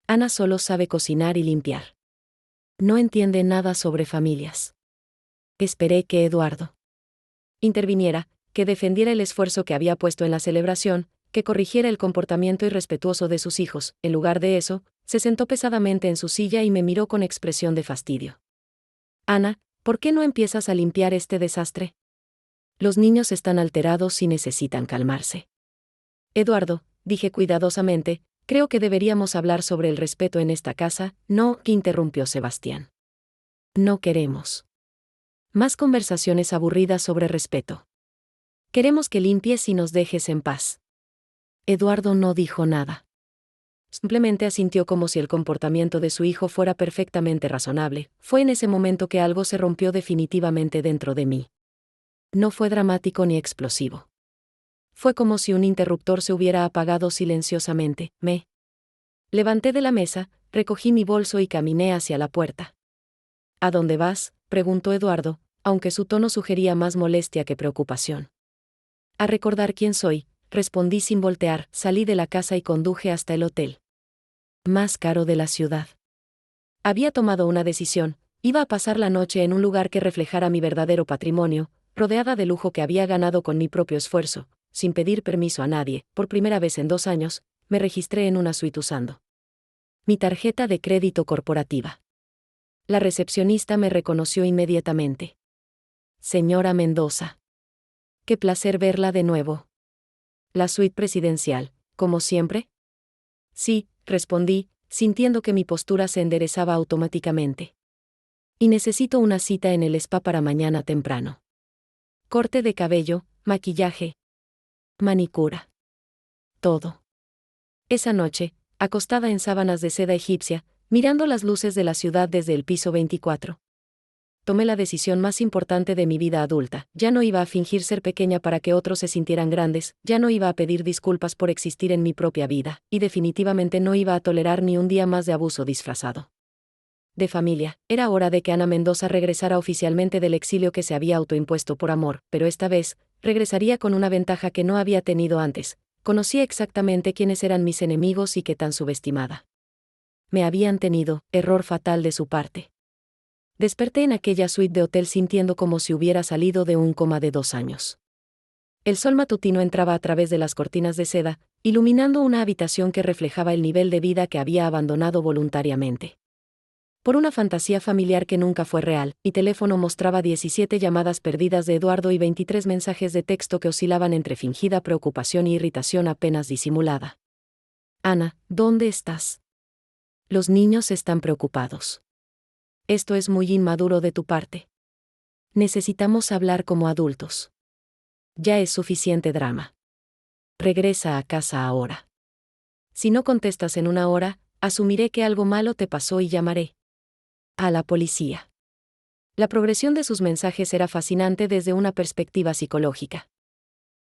Ana solo sabe cocinar y limpiar. No entiende nada sobre familias. Esperé que Eduardo interviniera, que defendiera el esfuerzo que había puesto en la celebración, que corrigiera el comportamiento irrespetuoso de sus hijos. En lugar de eso, se sentó pesadamente en su silla y me miró con expresión de fastidio. Ana, ¿por qué no empiezas a limpiar este desastre? Los niños están alterados y necesitan calmarse. Eduardo, dije cuidadosamente, creo que deberíamos hablar sobre el respeto en esta casa. No, interrumpió Sebastián. No queremos más conversaciones aburridas sobre respeto. Queremos que limpies y nos dejes en paz. Eduardo no dijo nada. Simplemente asintió como si el comportamiento de su hijo fuera perfectamente razonable. Fue en ese momento que algo se rompió definitivamente dentro de mí. No fue dramático ni explosivo. Fue como si un interruptor se hubiera apagado silenciosamente. Me levanté de la mesa, recogí mi bolso y caminé hacia la puerta. ¿A dónde vas?, preguntó Eduardo, aunque su tono sugería más molestia que preocupación. A recordar quién soy, respondí sin voltear. Salí de la casa y conduje hasta el hotel más caro de la ciudad. Había tomado una decisión, iba a pasar la noche en un lugar que reflejara mi verdadero patrimonio, rodeada de lujo que había ganado con mi propio esfuerzo, sin pedir permiso a nadie. Por primera vez en 2 años, me registré en una suite usando mi tarjeta de crédito corporativa. La recepcionista me reconoció inmediatamente. Señora Mendoza. Qué placer verla de nuevo. La suite presidencial, como siempre. Sí, respondí, sintiendo que mi postura se enderezaba automáticamente. Y necesito una cita en el spa para mañana temprano. Corte de cabello, maquillaje, manicura. Todo. Esa noche, acostada en sábanas de seda egipcia, mirando las luces de la ciudad desde el piso 24. Tomé la decisión más importante de mi vida adulta. Ya no iba a fingir ser pequeña para que otros se sintieran grandes, ya no iba a pedir disculpas por existir en mi propia vida, y definitivamente no iba a tolerar ni un día más de abuso disfrazado de familia. Era hora de que Ana Mendoza regresara oficialmente del exilio que se había autoimpuesto por amor, pero esta vez, regresaría con una ventaja que no había tenido antes. Conocía exactamente quiénes eran mis enemigos y qué tan subestimada me habían tenido. Error fatal de su parte. Desperté en aquella suite de hotel sintiendo como si hubiera salido de un coma de 2 años. El sol matutino entraba a través de las cortinas de seda, iluminando una habitación que reflejaba el nivel de vida que había abandonado voluntariamente. Por una fantasía familiar que nunca fue real, mi teléfono mostraba 17 llamadas perdidas de Eduardo y 23 mensajes de texto que oscilaban entre fingida preocupación y irritación apenas disimulada. Ana, ¿dónde estás? Los niños están preocupados. Esto es muy inmaduro de tu parte. Necesitamos hablar como adultos. Ya es suficiente drama. Regresa a casa ahora. Si no contestas en 1 hora, asumiré que algo malo te pasó y llamaré a la policía. La progresión de sus mensajes era fascinante desde una perspectiva psicológica.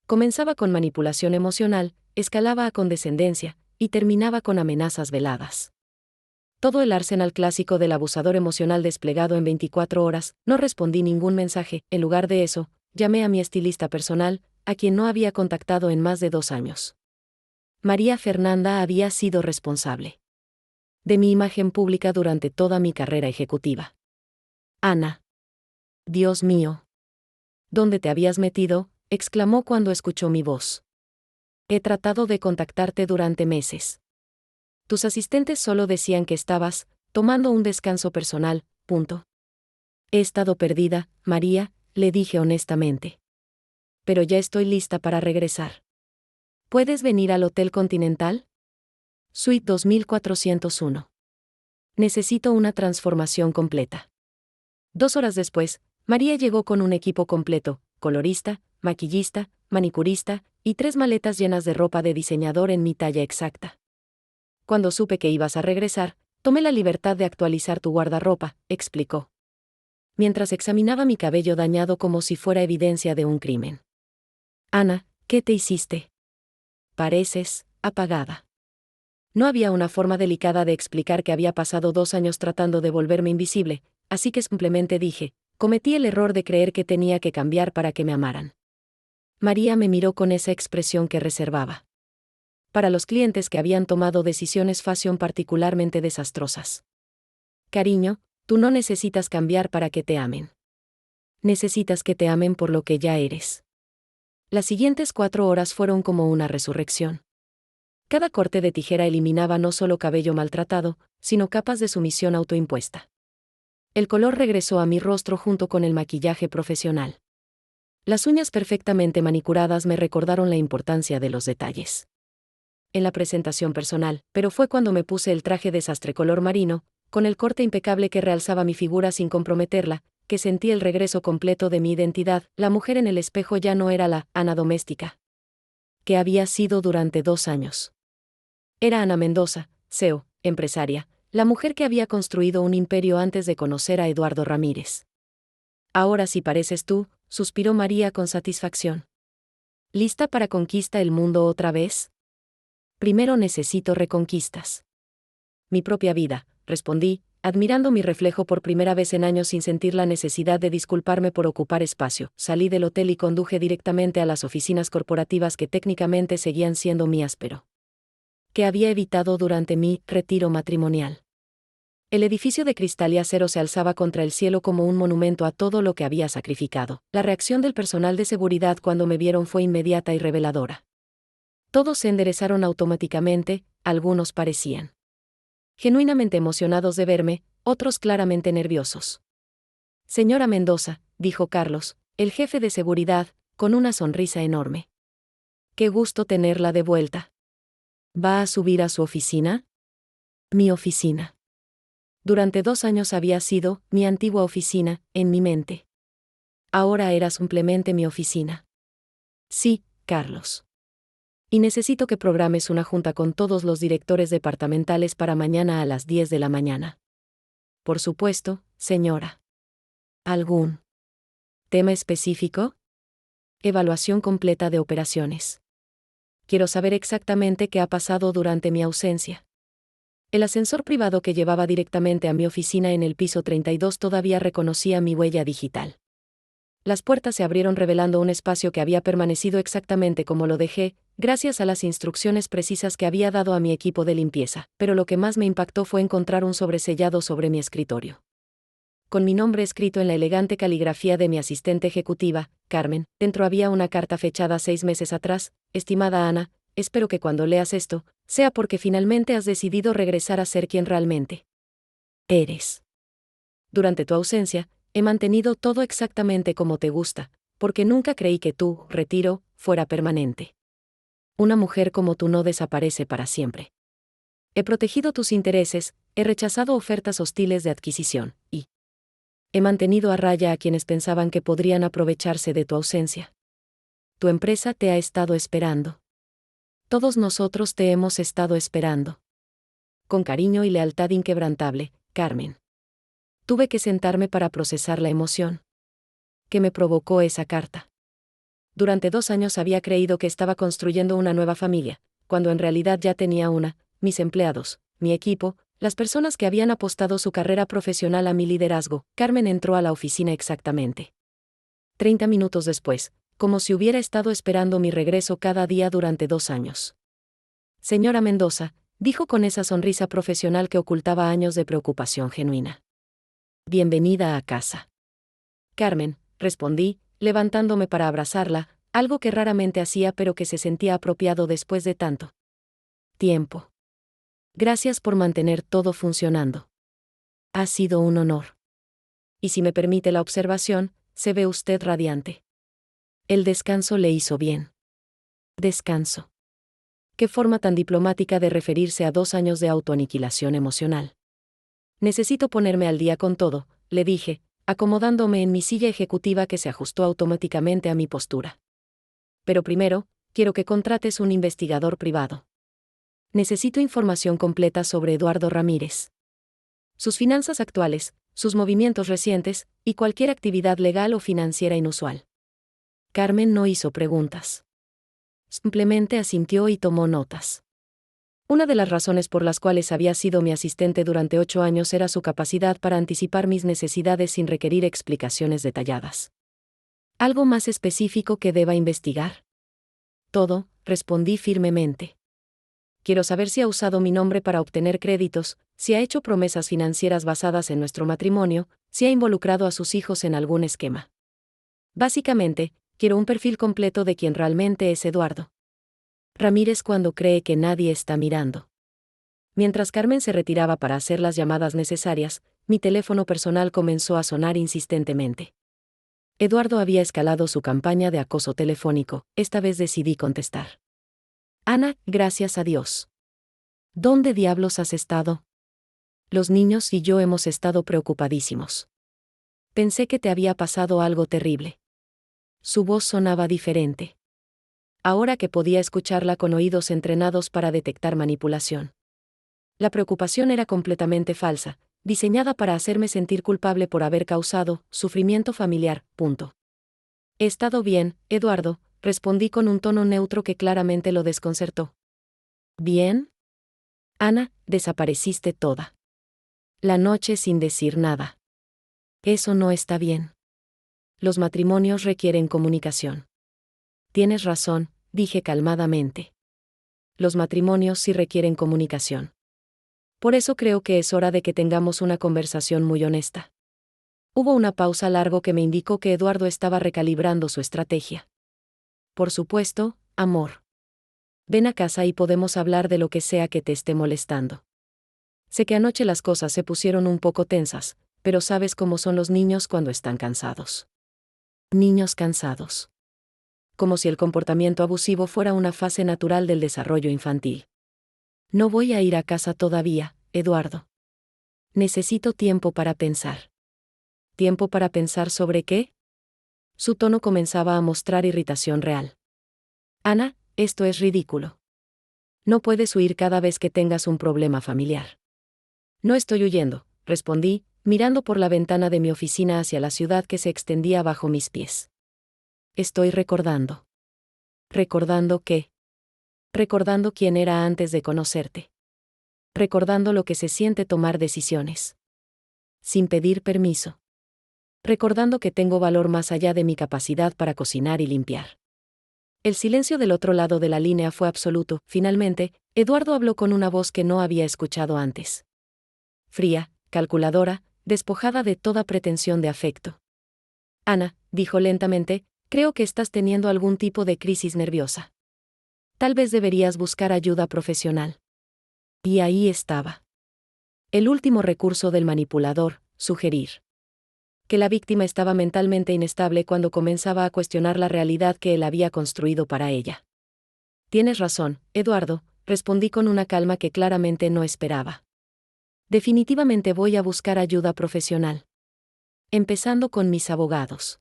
Comenzaba con manipulación emocional, escalaba a condescendencia, y terminaba con amenazas veladas. Todo el arsenal clásico del abusador emocional desplegado en 24 horas, no respondí ningún mensaje. En lugar de eso, llamé a mi estilista personal, a quien no había contactado en más de 2 años. María Fernanda había sido responsable de mi imagen pública durante toda mi carrera ejecutiva. Ana. Dios mío. ¿Dónde te habías metido?, exclamó cuando escuchó mi voz. He tratado de contactarte durante meses. Tus asistentes solo decían que estabas tomando un descanso personal, punto. He estado perdida, María, le dije honestamente. Pero ya estoy lista para regresar. ¿Puedes venir al Hotel Continental? Suite 2401. Necesito una transformación completa. 2 horas después, María llegó con un equipo completo: colorista, maquillista, manicurista, y 3 maletas llenas de ropa de diseñador en mi talla exacta. Cuando supe que ibas a regresar, tomé la libertad de actualizar tu guardarropa, explicó, mientras examinaba mi cabello dañado como si fuera evidencia de un crimen. Ana, ¿qué te hiciste? Pareces apagada. No había una forma delicada de explicar que había pasado 2 años tratando de volverme invisible, así que simplemente dije, cometí el error de creer que tenía que cambiar para que me amaran. María me miró con esa expresión que reservaba para los clientes que habían tomado decisiones fashion particularmente desastrosas. Cariño, tú no necesitas cambiar para que te amen. Necesitas que te amen por lo que ya eres. Las siguientes 4 horas fueron como una resurrección. Cada corte de tijera eliminaba no solo cabello maltratado, sino capas de sumisión autoimpuesta. El color regresó a mi rostro junto con el maquillaje profesional. Las uñas perfectamente manicuradas me recordaron la importancia de los detalles. En la presentación personal, pero fue cuando me puse el traje desastre color marino, con el corte impecable que realzaba mi figura sin comprometerla, que sentí el regreso completo de mi identidad. La mujer en el espejo ya no era la Ana doméstica que había sido durante 2 años. Era Ana Mendoza, CEO, empresaria, la mujer que había construido un imperio antes de conocer a Eduardo Ramírez. Ahora sí pareces tú, suspiró María con satisfacción. ¿Lista para conquistar el mundo otra vez? Primero necesito reconquistas. Mi propia vida, respondí, admirando mi reflejo por primera vez en años sin sentir la necesidad de disculparme por ocupar espacio. Salí del hotel y conduje directamente a las oficinas corporativas que técnicamente seguían siendo mi áspero que había evitado durante mi retiro matrimonial. El edificio de cristal y acero se alzaba contra el cielo como un monumento a todo lo que había sacrificado. La reacción del personal de seguridad cuando me vieron fue inmediata y reveladora. Todos se enderezaron automáticamente, algunos parecían genuinamente emocionados de verme, otros claramente nerviosos. Señora Mendoza, dijo Carlos, el jefe de seguridad, con una sonrisa enorme. Qué gusto tenerla de vuelta. ¿Va a subir a su oficina? Mi oficina. Durante 2 años había sido mi antigua oficina, en mi mente. Ahora era simplemente mi oficina. Sí, Carlos. Y necesito que programes una junta con todos los directores departamentales para mañana a las 10 de la mañana. Por supuesto, señora. ¿Algún tema específico? Evaluación completa de operaciones. Quiero saber exactamente qué ha pasado durante mi ausencia. El ascensor privado que llevaba directamente a mi oficina en el piso 32 todavía reconocía mi huella digital. Las puertas se abrieron revelando un espacio que había permanecido exactamente como lo dejé, gracias a las instrucciones precisas que había dado a mi equipo de limpieza, pero lo que más me impactó fue encontrar un sobresellado sobre mi escritorio. Con mi nombre escrito en la elegante caligrafía de mi asistente ejecutiva, Carmen, dentro había una carta fechada 6 meses atrás: estimada Ana, espero que cuando leas esto, sea porque finalmente has decidido regresar a ser quien realmente eres. Durante tu ausencia, he mantenido todo exactamente como te gusta, porque nunca creí que tu retiro fuera permanente. Una mujer como tú no desaparece para siempre. He protegido tus intereses, he rechazado ofertas hostiles de adquisición, y he mantenido a raya a quienes pensaban que podrían aprovecharse de tu ausencia. Tu empresa te ha estado esperando. Todos nosotros te hemos estado esperando. Con cariño y lealtad inquebrantable, Carmen. Tuve que sentarme para procesar la emoción que me provocó esa carta. Durante 2 años había creído que estaba construyendo una nueva familia, cuando en realidad ya tenía una, mis empleados, mi equipo, las personas que habían apostado su carrera profesional a mi liderazgo. Carmen entró a la oficina exactamente 30 minutos después, como si hubiera estado esperando mi regreso cada día durante 2 años. Señora Mendoza, dijo con esa sonrisa profesional que ocultaba años de preocupación genuina. Bienvenida a casa. Carmen, respondí, levantándome para abrazarla, algo que raramente hacía pero que se sentía apropiado después de tanto tiempo. Gracias por mantener todo funcionando. Ha sido un honor. Y si me permite la observación, se ve usted radiante. El descanso le hizo bien. Descanso. Qué forma tan diplomática de referirse a 2 años de autoaniquilación emocional. Necesito ponerme al día con todo, le dije, acomodándome en mi silla ejecutiva que se ajustó automáticamente a mi postura. Pero primero, quiero que contrates un investigador privado. Necesito información completa sobre Eduardo Ramírez. Sus finanzas actuales, sus movimientos recientes, y cualquier actividad legal o financiera inusual. Carmen no hizo preguntas. Simplemente asintió y tomó notas. Una de las razones por las cuales había sido mi asistente durante 8 años era su capacidad para anticipar mis necesidades sin requerir explicaciones detalladas. ¿Algo más específico que deba investigar? Todo, respondí firmemente. Quiero saber si ha usado mi nombre para obtener créditos, si ha hecho promesas financieras basadas en nuestro matrimonio, si ha involucrado a sus hijos en algún esquema. Básicamente, quiero un perfil completo de quien realmente es Eduardo Ramírez cuando cree que nadie está mirando. Mientras Carmen se retiraba para hacer las llamadas necesarias, mi teléfono personal comenzó a sonar insistentemente. Eduardo había escalado su campaña de acoso telefónico, esta vez decidí contestar. Ana, gracias a Dios. ¿Dónde diablos has estado? Los niños y yo hemos estado preocupadísimos. Pensé que te había pasado algo terrible. Su voz sonaba diferente. Ahora que podía escucharla con oídos entrenados para detectar manipulación. La preocupación era completamente falsa, diseñada para hacerme sentir culpable por haber causado sufrimiento familiar. He estado bien, Eduardo, respondí con un tono neutro que claramente lo desconcertó. ¿Bien? Ana, desapareciste toda la noche sin decir nada. Eso no está bien. Los matrimonios requieren comunicación. Tienes razón, dije calmadamente. Los matrimonios sí requieren comunicación. Por eso creo que es hora de que tengamos una conversación muy honesta. Hubo una pausa larga que me indicó que Eduardo estaba recalibrando su estrategia. Por supuesto, amor. Ven a casa y podemos hablar de lo que sea que te esté molestando. Sé que anoche las cosas se pusieron un poco tensas, pero sabes cómo son los niños cuando están cansados. Niños cansados. Como si el comportamiento abusivo fuera una fase natural del desarrollo infantil. No voy a ir a casa todavía, Eduardo. Necesito tiempo para pensar. ¿Tiempo para pensar sobre qué? Su tono comenzaba a mostrar irritación real. Ana, esto es ridículo. No puedes huir cada vez que tengas un problema familiar. No estoy huyendo, respondí, mirando por la ventana de mi oficina hacia la ciudad que se extendía bajo mis pies. Estoy recordando. ¿Recordando qué? Recordando quién era antes de conocerte. Recordando lo que se siente tomar decisiones. Sin pedir permiso. Recordando que tengo valor más allá de mi capacidad para cocinar y limpiar. El silencio del otro lado de la línea fue absoluto. Finalmente, Eduardo habló con una voz que no había escuchado antes. Fría, calculadora, despojada de toda pretensión de afecto. Ana, dijo lentamente, creo que estás teniendo algún tipo de crisis nerviosa. Tal vez deberías buscar ayuda profesional. Y ahí estaba. El último recurso del manipulador, sugerir. Que la víctima estaba mentalmente inestable cuando comenzaba a cuestionar la realidad que él había construido para ella. Tienes razón, Eduardo, respondí con una calma que claramente no esperaba. Definitivamente voy a buscar ayuda profesional. Empezando con mis abogados.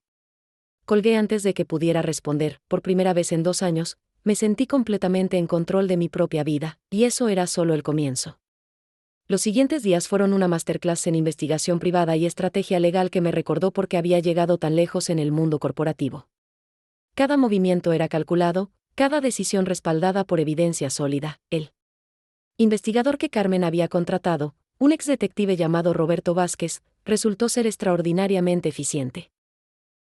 Colgué antes de que pudiera responder. Por primera vez en 2 años, me sentí completamente en control de mi propia vida, y eso era solo el comienzo. Los siguientes días fueron una masterclass en investigación privada y estrategia legal que me recordó por qué había llegado tan lejos en el mundo corporativo. Cada movimiento era calculado, cada decisión respaldada por evidencia sólida. El investigador que Carmen había contratado, un ex detective llamado Roberto Vázquez, resultó ser extraordinariamente eficiente.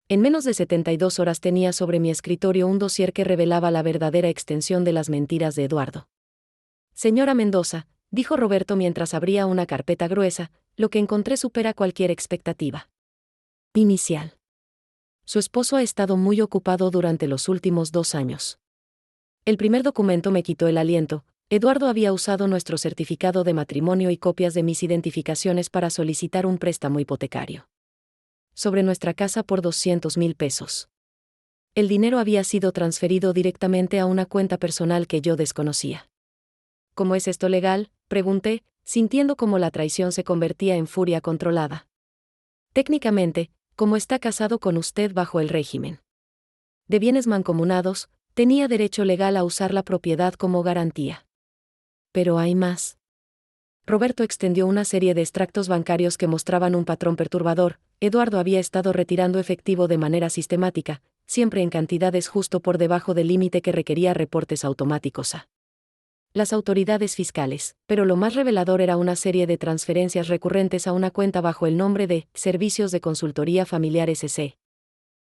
En menos de 72 horas tenía sobre mi escritorio un dossier que revelaba la verdadera extensión de las mentiras de Eduardo. Señora Mendoza, dijo Roberto mientras abría una carpeta gruesa, lo que encontré supera cualquier expectativa inicial. Su esposo ha estado muy ocupado durante los últimos 2 años. El primer documento me quitó el aliento. Eduardo había usado nuestro certificado de matrimonio y copias de mis identificaciones para solicitar un préstamo hipotecario sobre nuestra casa por 200,000 pesos. El dinero había sido transferido directamente a una cuenta personal que yo desconocía. ¿Cómo es esto legal?, pregunté, sintiendo cómo la traición se convertía en furia controlada. Técnicamente, como está casado con usted bajo el régimen de bienes mancomunados, tenía derecho legal a usar la propiedad como garantía. Pero hay más. Roberto extendió una serie de extractos bancarios que mostraban un patrón perturbador. Eduardo había estado retirando efectivo de manera sistemática, siempre en cantidades justo por debajo del límite que requería reportes automáticos a las autoridades fiscales, pero lo más revelador era una serie de transferencias recurrentes a una cuenta bajo el nombre de Servicios de Consultoría Familiar S.C.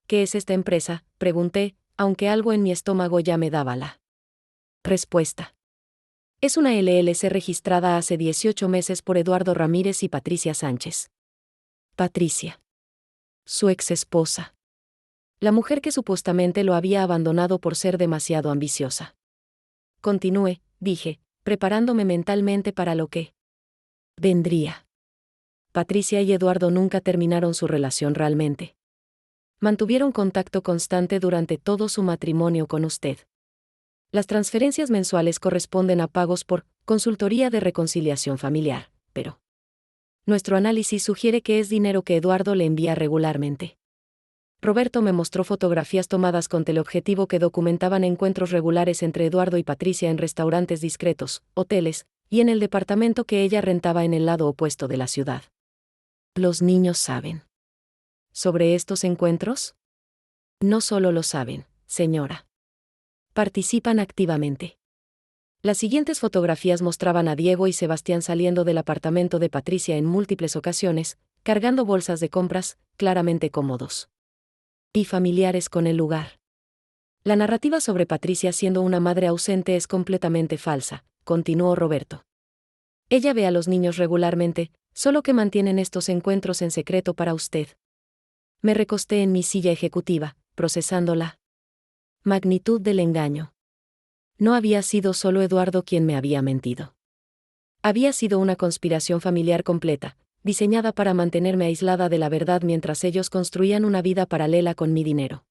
¿Qué es esta empresa?, pregunté, aunque algo en mi estómago ya me daba la respuesta. Es una LLC registrada hace 18 meses por Eduardo Ramírez y Patricia Sánchez. Patricia. Su ex esposa. La mujer que supuestamente lo había abandonado por ser demasiado ambiciosa. Continué, dije, preparándome mentalmente para lo que vendría. Patricia y Eduardo nunca terminaron su relación realmente. Mantuvieron contacto constante durante todo su matrimonio con usted. Las transferencias mensuales corresponden a pagos por consultoría de reconciliación familiar, pero nuestro análisis sugiere que es dinero que Eduardo le envía regularmente. Roberto me mostró fotografías tomadas con teleobjetivo que documentaban encuentros regulares entre Eduardo y Patricia en restaurantes discretos, hoteles, y en el departamento que ella rentaba en el lado opuesto de la ciudad. ¿Los niños saben sobre estos encuentros? No solo lo saben, señora. Participan activamente. Las siguientes fotografías mostraban a Diego y Sebastián saliendo del apartamento de Patricia en múltiples ocasiones, cargando bolsas de compras, claramente cómodos y familiares con el lugar. La narrativa sobre Patricia siendo una madre ausente es completamente falsa, continuó Roberto. Ella ve a los niños regularmente, solo que mantienen estos encuentros en secreto para usted. Me recosté en mi silla ejecutiva, procesando la magnitud del engaño. No había sido solo Eduardo quien me había mentido. Había sido una conspiración familiar completa, diseñada para mantenerme aislada de la verdad mientras ellos construían una vida paralela con mi dinero.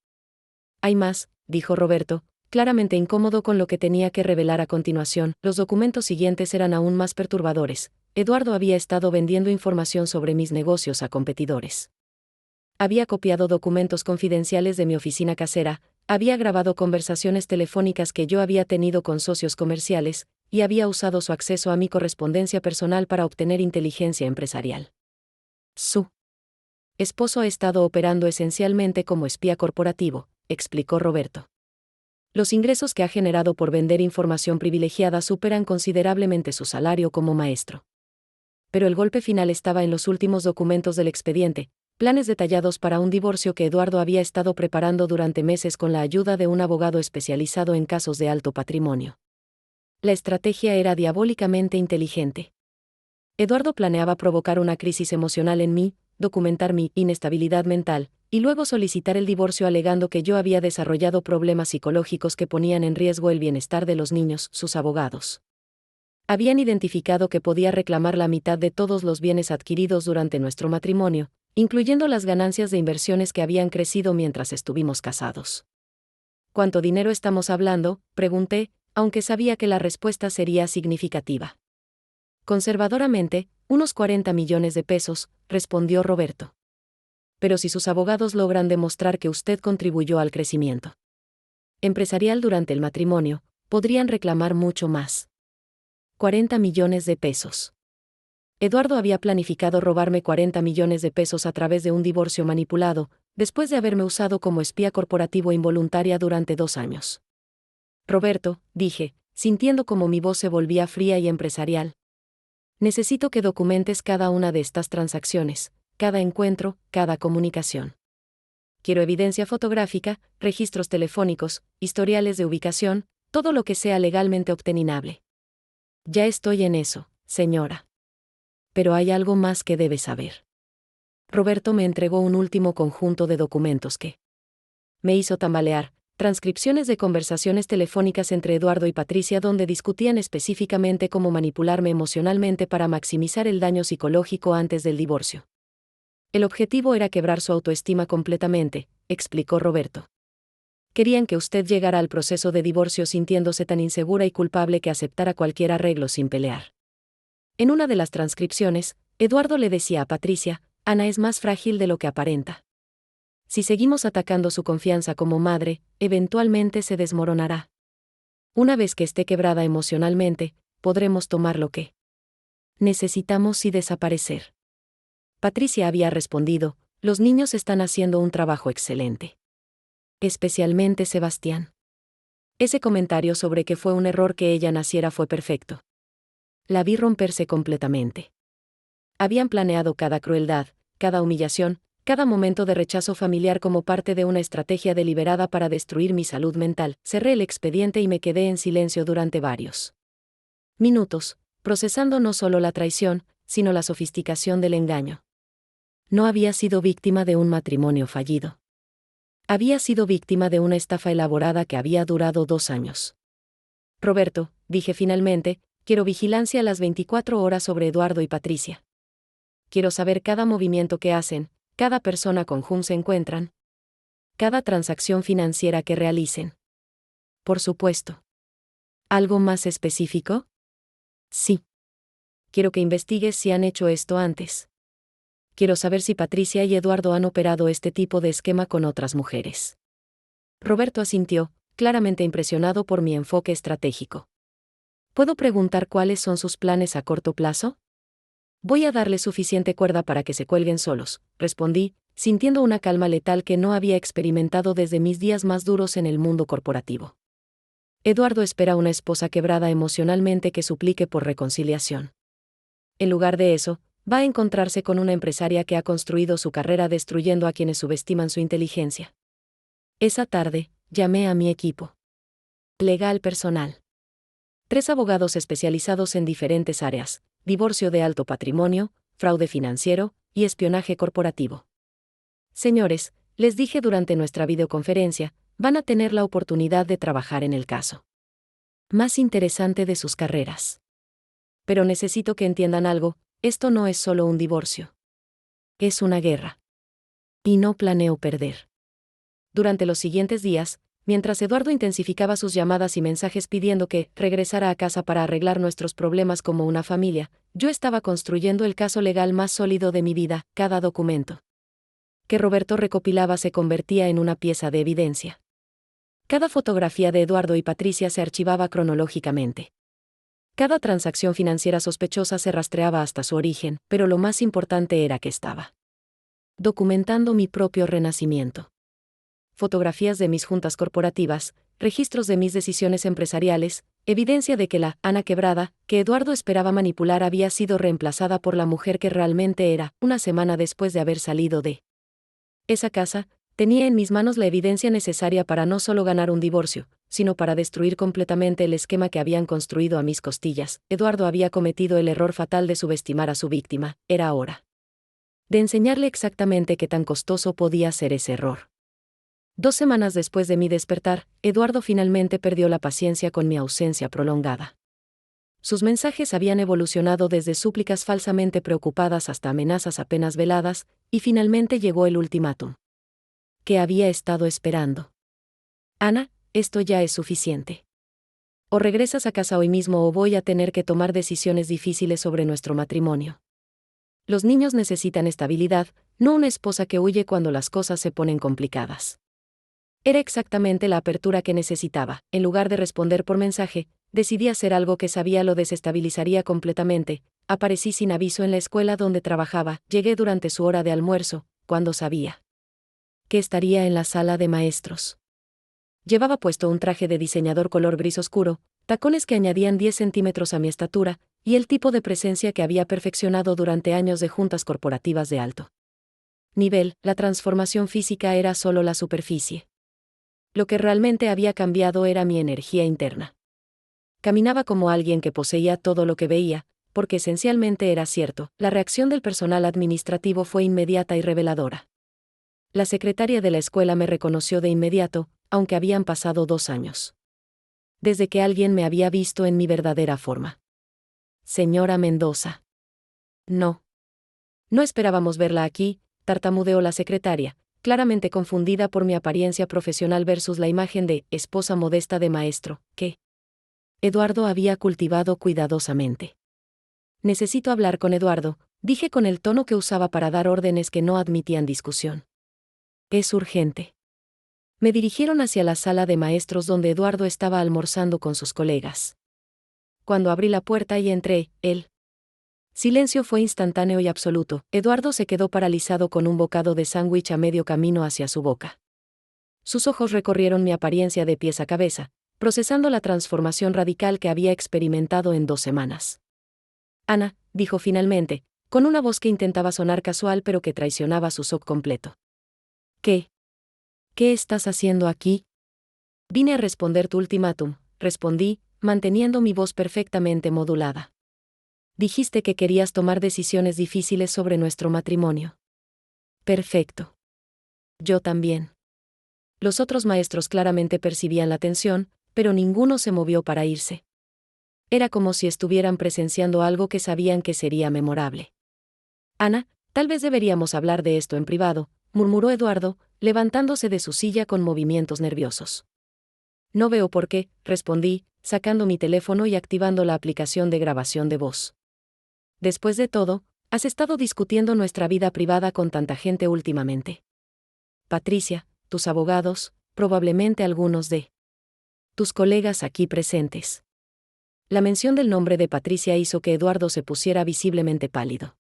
Hay más, dijo Roberto, claramente incómodo con lo que tenía que revelar a continuación. Los documentos siguientes eran aún más perturbadores. Eduardo había estado vendiendo información sobre mis negocios a competidores. Había copiado documentos confidenciales de mi oficina casera, había grabado conversaciones telefónicas que yo había tenido con socios comerciales, y había usado su acceso a mi correspondencia personal para obtener inteligencia empresarial. Su esposo ha estado operando esencialmente como espía corporativo, explicó Roberto. Los ingresos que ha generado por vender información privilegiada superan considerablemente su salario como maestro. Pero el golpe final estaba en los últimos documentos del expediente, planes detallados para un divorcio que Eduardo había estado preparando durante meses con la ayuda de un abogado especializado en casos de alto patrimonio. La estrategia era diabólicamente inteligente. Eduardo planeaba provocar una crisis emocional en mí, documentar mi inestabilidad mental, y luego solicitar el divorcio alegando que yo había desarrollado problemas psicológicos que ponían en riesgo el bienestar de los niños. Sus abogados habían identificado que podía reclamar la mitad de todos los bienes adquiridos durante nuestro matrimonio, incluyendo las ganancias de inversiones que habían crecido mientras estuvimos casados. ¿Cuánto dinero estamos hablando?, pregunté, aunque sabía que la respuesta sería significativa. Conservadoramente, unos 40 millones de pesos, respondió Roberto. Pero si sus abogados logran demostrar que usted contribuyó al crecimiento empresarial durante el matrimonio, podrían reclamar mucho más. 40 millones de pesos. Eduardo había planificado robarme 40 millones de pesos a través de un divorcio manipulado, después de haberme usado como espía corporativo involuntaria durante 2 años. Roberto, dije, sintiendo como mi voz se volvía fría y empresarial. Necesito que documentes cada una de estas transacciones, cada encuentro, cada comunicación. Quiero evidencia fotográfica, registros telefónicos, historiales de ubicación, todo lo que sea legalmente obtenable. Ya estoy en eso, señora. Pero hay algo más que debe saber. Roberto me entregó un último conjunto de documentos que me hizo tambalear, transcripciones de conversaciones telefónicas entre Eduardo y Patricia donde discutían específicamente cómo manipularme emocionalmente para maximizar el daño psicológico antes del divorcio. El objetivo era quebrar su autoestima completamente, explicó Roberto. Querían que usted llegara al proceso de divorcio sintiéndose tan insegura y culpable que aceptara cualquier arreglo sin pelear. En una de las transcripciones, Eduardo le decía a Patricia, Ana es más frágil de lo que aparenta. Si seguimos atacando su confianza como madre, eventualmente se desmoronará. Una vez que esté quebrada emocionalmente, podremos tomar lo que necesitamos y desaparecer. Patricia había respondido, los niños están haciendo un trabajo excelente. Especialmente Sebastián. Ese comentario sobre que fue un error que ella naciera fue perfecto. La vi romperse completamente. Habían planeado cada crueldad, cada humillación, cada momento de rechazo familiar como parte de una estrategia deliberada para destruir mi salud mental. Cerré el expediente y me quedé en silencio durante varios minutos, procesando no solo la traición, sino la sofisticación del engaño. No había sido víctima de un matrimonio fallido. Había sido víctima de una estafa elaborada que había durado 2 años. Roberto, dije finalmente, quiero vigilancia a las 24 horas sobre Eduardo y Patricia. Quiero saber cada movimiento que hacen, cada persona con whom se encuentran, cada transacción financiera que realicen. Por supuesto. ¿Algo más específico? Sí. Quiero que investigues si han hecho esto antes. Quiero saber si Patricia y Eduardo han operado este tipo de esquema con otras mujeres. Roberto asintió, claramente impresionado por mi enfoque estratégico. ¿Puedo preguntar cuáles son sus planes a corto plazo? Voy a darle suficiente cuerda para que se cuelguen solos, respondí, sintiendo una calma letal que no había experimentado desde mis días más duros en el mundo corporativo. Eduardo espera una esposa quebrada emocionalmente que suplique por reconciliación. En lugar de eso, va a encontrarse con una empresaria que ha construido su carrera destruyendo a quienes subestiman su inteligencia. Esa tarde, llamé a mi equipo legal personal. 3 abogados especializados en diferentes áreas: divorcio de alto patrimonio, fraude financiero y espionaje corporativo. Señores, les dije durante nuestra videoconferencia, van a tener la oportunidad de trabajar en el caso más interesante de sus carreras. Pero necesito que entiendan algo, esto no es solo un divorcio. Es una guerra. Y no planeo perder. Durante los siguientes días, mientras Eduardo intensificaba sus llamadas y mensajes pidiendo que regresara a casa para arreglar nuestros problemas como una familia, yo estaba construyendo el caso legal más sólido de mi vida. Cada documento que Roberto recopilaba se convertía en una pieza de evidencia. Cada fotografía de Eduardo y Patricia se archivaba cronológicamente. Cada transacción financiera sospechosa se rastreaba hasta su origen, pero lo más importante era que estaba documentando mi propio renacimiento. Fotografías de mis juntas corporativas, registros de mis decisiones empresariales, evidencia de que la Ana quebrada, que Eduardo esperaba manipular, había sido reemplazada por la mujer que realmente era. Una semana después de haber salido de esa casa, tenía en mis manos la evidencia necesaria para no solo ganar un divorcio, sino para destruir completamente el esquema que habían construido a mis costillas. Eduardo había cometido el error fatal de subestimar a su víctima. Era hora de enseñarle exactamente qué tan costoso podía ser ese error. 2 semanas después de mi despertar, Eduardo finalmente perdió la paciencia con mi ausencia prolongada. Sus mensajes habían evolucionado desde súplicas falsamente preocupadas hasta amenazas apenas veladas, y finalmente llegó el ultimátum que había estado esperando. Ana, esto ya es suficiente. O regresas a casa hoy mismo o voy a tener que tomar decisiones difíciles sobre nuestro matrimonio. Los niños necesitan estabilidad, no una esposa que huye cuando las cosas se ponen complicadas. Era exactamente la apertura que necesitaba. En lugar de responder por mensaje, decidí hacer algo que sabía lo desestabilizaría completamente: aparecí sin aviso en la escuela donde trabajaba, llegué durante su hora de almuerzo, cuando sabía que estaría en la sala de maestros. Llevaba puesto un traje de diseñador color gris oscuro, tacones que añadían 10 centímetros a mi estatura, y el tipo de presencia que había perfeccionado durante años de juntas corporativas de alto nivel. La transformación física era solo la superficie. Lo que realmente había cambiado era mi energía interna. Caminaba como alguien que poseía todo lo que veía, porque esencialmente era cierto. La reacción del personal administrativo fue inmediata y reveladora. La secretaria de la escuela me reconoció de inmediato, aunque habían pasado 2 años desde que alguien me había visto en mi verdadera forma. Señora Mendoza. No. No esperábamos verla aquí, tartamudeó la secretaria, claramente confundida por mi apariencia profesional versus la imagen de esposa modesta de maestro, que Eduardo había cultivado cuidadosamente. Necesito hablar con Eduardo, dije con el tono que usaba para dar órdenes que no admitían discusión. Es urgente. Me dirigieron hacia la sala de maestros donde Eduardo estaba almorzando con sus colegas. Cuando abrí la puerta y entré, el silencio fue instantáneo y absoluto. Eduardo se quedó paralizado con un bocado de sándwich a medio camino hacia su boca. Sus ojos recorrieron mi apariencia de pies a cabeza, procesando la transformación radical que había experimentado en 2 semanas. Ana, dijo finalmente, con una voz que intentaba sonar casual pero que traicionaba su shock completo. ¿Qué? ¿Qué estás haciendo aquí? Vine a responder tu ultimátum, respondí, manteniendo mi voz perfectamente modulada. Dijiste que querías tomar decisiones difíciles sobre nuestro matrimonio. Perfecto. Yo también. Los otros maestros claramente percibían la tensión, pero ninguno se movió para irse. Era como si estuvieran presenciando algo que sabían que sería memorable. Ana, tal vez deberíamos hablar de esto en privado, murmuró Eduardo, levantándose de su silla con movimientos nerviosos. No veo por qué, respondí, sacando mi teléfono y activando la aplicación de grabación de voz. Después de todo, has estado discutiendo nuestra vida privada con tanta gente últimamente. Patricia, tus abogados, probablemente algunos de tus colegas aquí presentes. La mención del nombre de Patricia hizo que Eduardo se pusiera visiblemente pálido.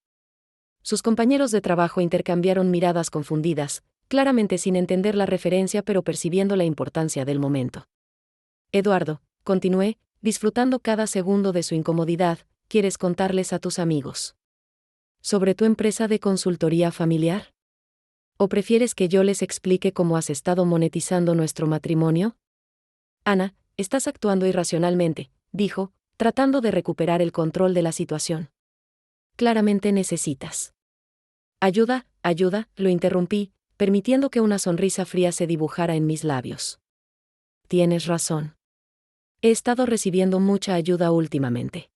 Sus compañeros de trabajo intercambiaron miradas confundidas, claramente sin entender la referencia pero percibiendo la importancia del momento. Eduardo, continué, disfrutando cada segundo de su incomodidad, ¿quieres contarles a tus amigos sobre tu empresa de consultoría familiar? ¿O prefieres que yo les explique cómo has estado monetizando nuestro matrimonio? Ana, estás actuando irracionalmente, dijo, tratando de recuperar el control de la situación. Claramente necesitas ayuda, lo interrumpí, permitiendo que una sonrisa fría se dibujara en mis labios. Tienes razón. He estado recibiendo mucha ayuda últimamente.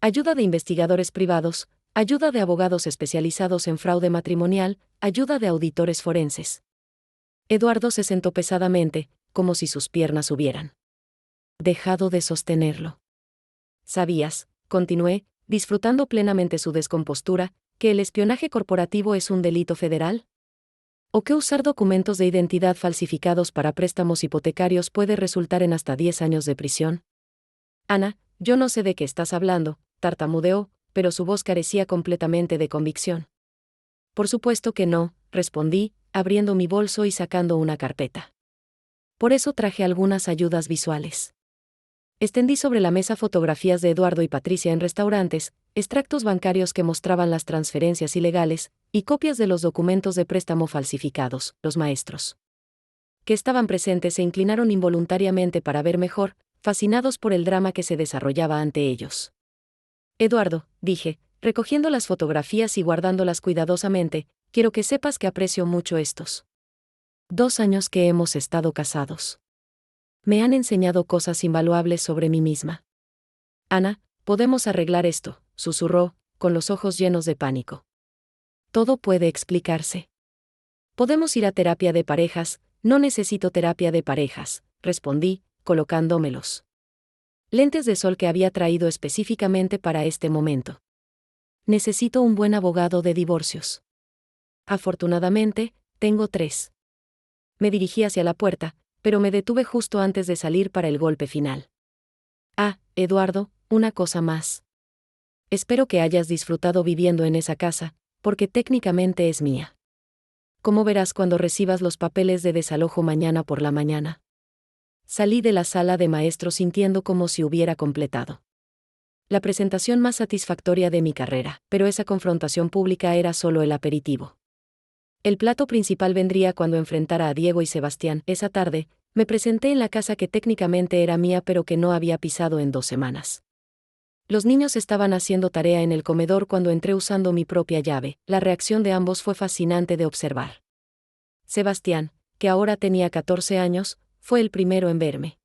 Ayuda de investigadores privados, ayuda de abogados especializados en fraude matrimonial, ayuda de auditores forenses. Eduardo se sentó pesadamente, como si sus piernas hubieran dejado de sostenerlo. ¿Sabías?, continué, disfrutando plenamente su descompostura, que el espionaje corporativo es un delito federal? ¿O que usar documentos de identidad falsificados para préstamos hipotecarios puede resultar en hasta 10 años de prisión? Ana, yo no sé de qué estás hablando, tartamudeó, pero su voz carecía completamente de convicción. Por supuesto que no, respondí, abriendo mi bolso y sacando una carpeta. Por eso traje algunas ayudas visuales. Extendí sobre la mesa fotografías de Eduardo y Patricia en restaurantes, extractos bancarios que mostraban las transferencias ilegales, y copias de los documentos de préstamo falsificados. Los maestros que estaban presentes se inclinaron involuntariamente para ver mejor, fascinados por el drama que se desarrollaba ante ellos. Eduardo, dije, recogiendo las fotografías y guardándolas cuidadosamente, quiero que sepas que aprecio mucho estos 2 años que hemos estado casados. Me han enseñado cosas invaluables sobre mí misma. Ana, podemos arreglar esto, susurró, con los ojos llenos de pánico. Todo puede explicarse. Podemos ir a terapia de parejas. No necesito terapia de parejas, respondí, colocándomelos lentes de sol que había traído específicamente para este momento. Necesito un buen abogado de divorcios. Afortunadamente, tengo 3. Me dirigí hacia la puerta, pero me detuve justo antes de salir para el golpe final. Ah, Eduardo, una cosa más. Espero que hayas disfrutado viviendo en esa casa, porque técnicamente es mía. ¿Cómo verás cuando recibas los papeles de desalojo mañana por la mañana? Salí de la sala de maestros sintiendo como si hubiera completado la presentación más satisfactoria de mi carrera, pero esa confrontación pública era solo el aperitivo. El plato principal vendría cuando enfrentara a Diego y Sebastián. Esa tarde, me presenté en la casa que técnicamente era mía pero que no había pisado en 2 semanas. Los niños estaban haciendo tarea en el comedor cuando entré usando mi propia llave. La reacción de ambos fue fascinante de observar. Sebastián, que ahora tenía 14 años, fue el primero en verme.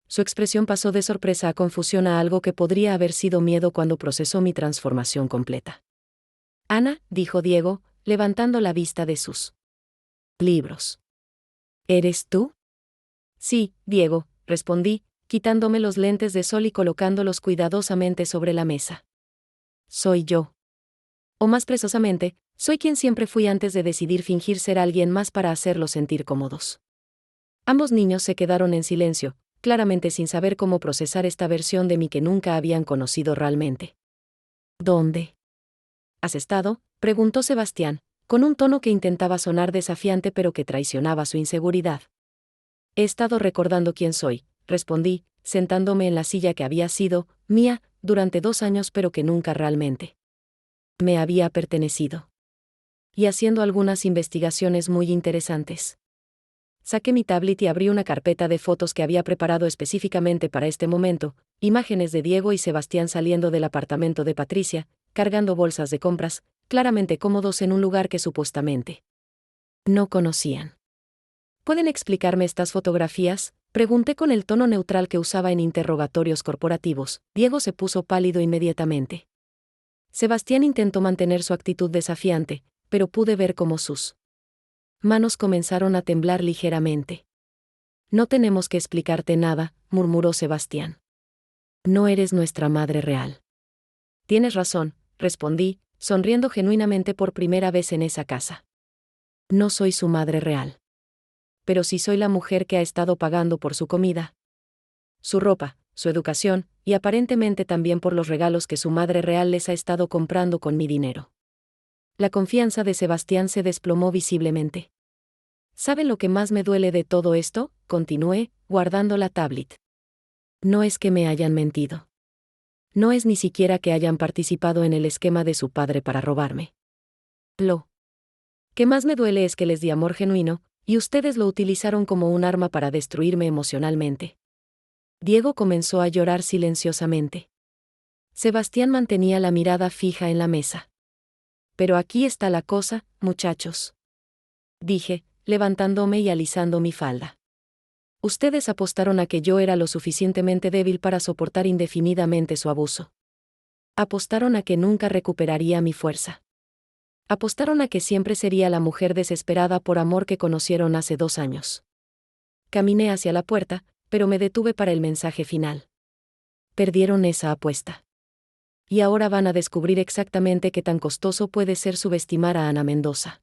Su expresión pasó de sorpresa a confusión a algo que podría haber sido miedo cuando procesó mi transformación completa. Ana, dijo Diego, levantando la vista de sus libros. ¿Eres tú? Sí, Diego, respondí, quitándome los lentes de sol y colocándolos cuidadosamente sobre la mesa. Soy yo. O más precisamente, soy quien siempre fui antes de decidir fingir ser alguien más para hacerlos sentir cómodos. Ambos niños se quedaron en silencio, claramente sin saber cómo procesar esta versión de mí que nunca habían conocido realmente. ¿Dónde has estado?, preguntó Sebastián, con un tono que intentaba sonar desafiante pero que traicionaba su inseguridad. He estado recordando quién soy, respondí, sentándome en la silla que había sido mía durante 2 años pero que nunca realmente me había pertenecido. Y haciendo algunas investigaciones muy interesantes. Saqué mi tablet y abrí una carpeta de fotos que había preparado específicamente para este momento, imágenes de Diego y Sebastián saliendo del apartamento de Patricia, cargando bolsas de compras, claramente cómodos en un lugar que supuestamente no conocían. ¿Pueden explicarme estas fotografías?, pregunté con el tono neutral que usaba en interrogatorios corporativos. Diego se puso pálido inmediatamente. Sebastián intentó mantener su actitud desafiante, pero pude ver cómo sus manos comenzaron a temblar ligeramente. No tenemos que explicarte nada, murmuró Sebastián. No eres nuestra madre real. Tienes razón, respondí, sonriendo genuinamente por primera vez en esa casa. No soy su madre real. Pero sí soy la mujer que ha estado pagando por su comida, su ropa, su educación, y aparentemente también por los regalos que su madre real les ha estado comprando con mi dinero. La confianza de Sebastián se desplomó visiblemente. ¿Saben lo que más me duele de todo esto?, continué, guardando la tablet. No es que me hayan mentido. No es ni siquiera que hayan participado en el esquema de su padre para robarme. Lo que más me duele es que les di amor genuino, y ustedes lo utilizaron como un arma para destruirme emocionalmente. Diego comenzó a llorar silenciosamente. Sebastián mantenía la mirada fija en la mesa. Pero aquí está la cosa, muchachos, dije, levantándome y alisando mi falda. Ustedes apostaron a que yo era lo suficientemente débil para soportar indefinidamente su abuso. Apostaron a que nunca recuperaría mi fuerza. Apostaron a que siempre sería la mujer desesperada por amor que conocieron hace 2 años. Caminé hacia la puerta, pero me detuve para el mensaje final. Perdieron esa apuesta. Y ahora van a descubrir exactamente qué tan costoso puede ser subestimar a Ana Mendoza.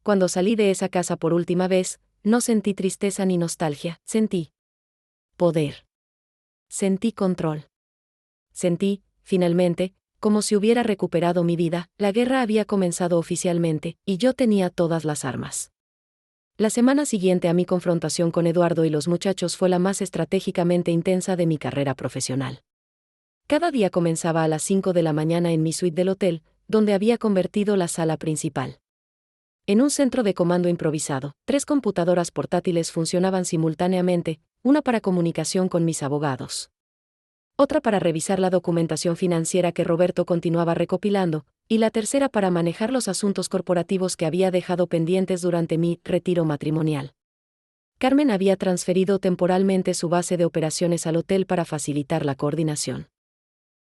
Cuando salí de esa casa por última vez, no sentí tristeza ni nostalgia, sentí poder. Sentí control. Sentí, finalmente, como si hubiera recuperado mi vida. La guerra había comenzado oficialmente, y yo tenía todas las armas. La semana siguiente a mi confrontación con Eduardo y los muchachos fue la más estratégicamente intensa de mi carrera profesional. Cada día comenzaba a las 5 de la mañana en mi suite del hotel, donde había convertido la sala principal en un centro de comando improvisado. 3 computadoras portátiles funcionaban simultáneamente, una para comunicación con mis abogados, otra para revisar la documentación financiera que Roberto continuaba recopilando, y la tercera para manejar los asuntos corporativos que había dejado pendientes durante mi retiro matrimonial. Carmen había transferido temporalmente su base de operaciones al hotel para facilitar la coordinación.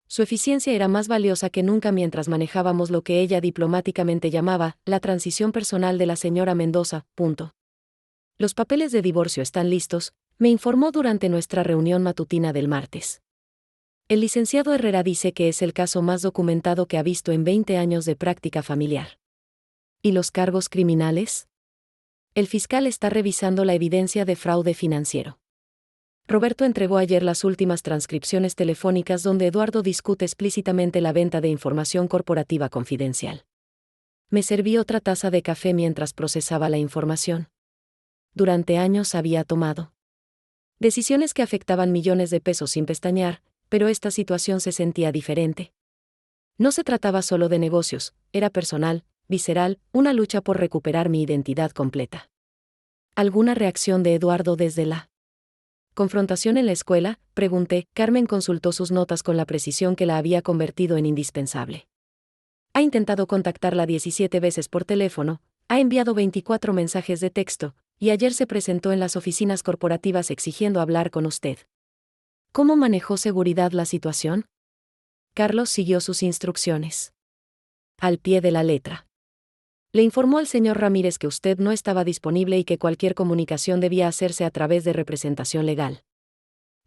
Su eficiencia era más valiosa que nunca mientras manejábamos lo que ella diplomáticamente llamaba la transición personal de la señora Mendoza. Los papeles de divorcio están listos, me informó durante nuestra reunión matutina del martes. El licenciado Herrera dice que es el caso más documentado que ha visto en 20 años de práctica familiar. ¿Y los cargos criminales? El fiscal está revisando la evidencia de fraude financiero. Roberto entregó ayer las últimas transcripciones telefónicas donde Eduardo discute explícitamente la venta de información corporativa confidencial. Me serví otra taza de café mientras procesaba la información. Durante años había tomado decisiones que afectaban millones de pesos sin pestañear, pero esta situación se sentía diferente. No se trataba solo de negocios, era personal, visceral, una lucha por recuperar mi identidad completa. ¿Alguna reacción de Eduardo desde la confrontación en la escuela? Pregunté. Carmen consultó sus notas con la precisión que la había convertido en indispensable. Ha intentado contactarla 17 veces por teléfono, ha enviado 24 mensajes de texto, y ayer se presentó en las oficinas corporativas exigiendo hablar con usted. ¿Cómo manejó seguridad la situación? Carlos siguió sus instrucciones. Al pie de la letra. Le informó al señor Ramírez que usted no estaba disponible y que cualquier comunicación debía hacerse a través de representación legal.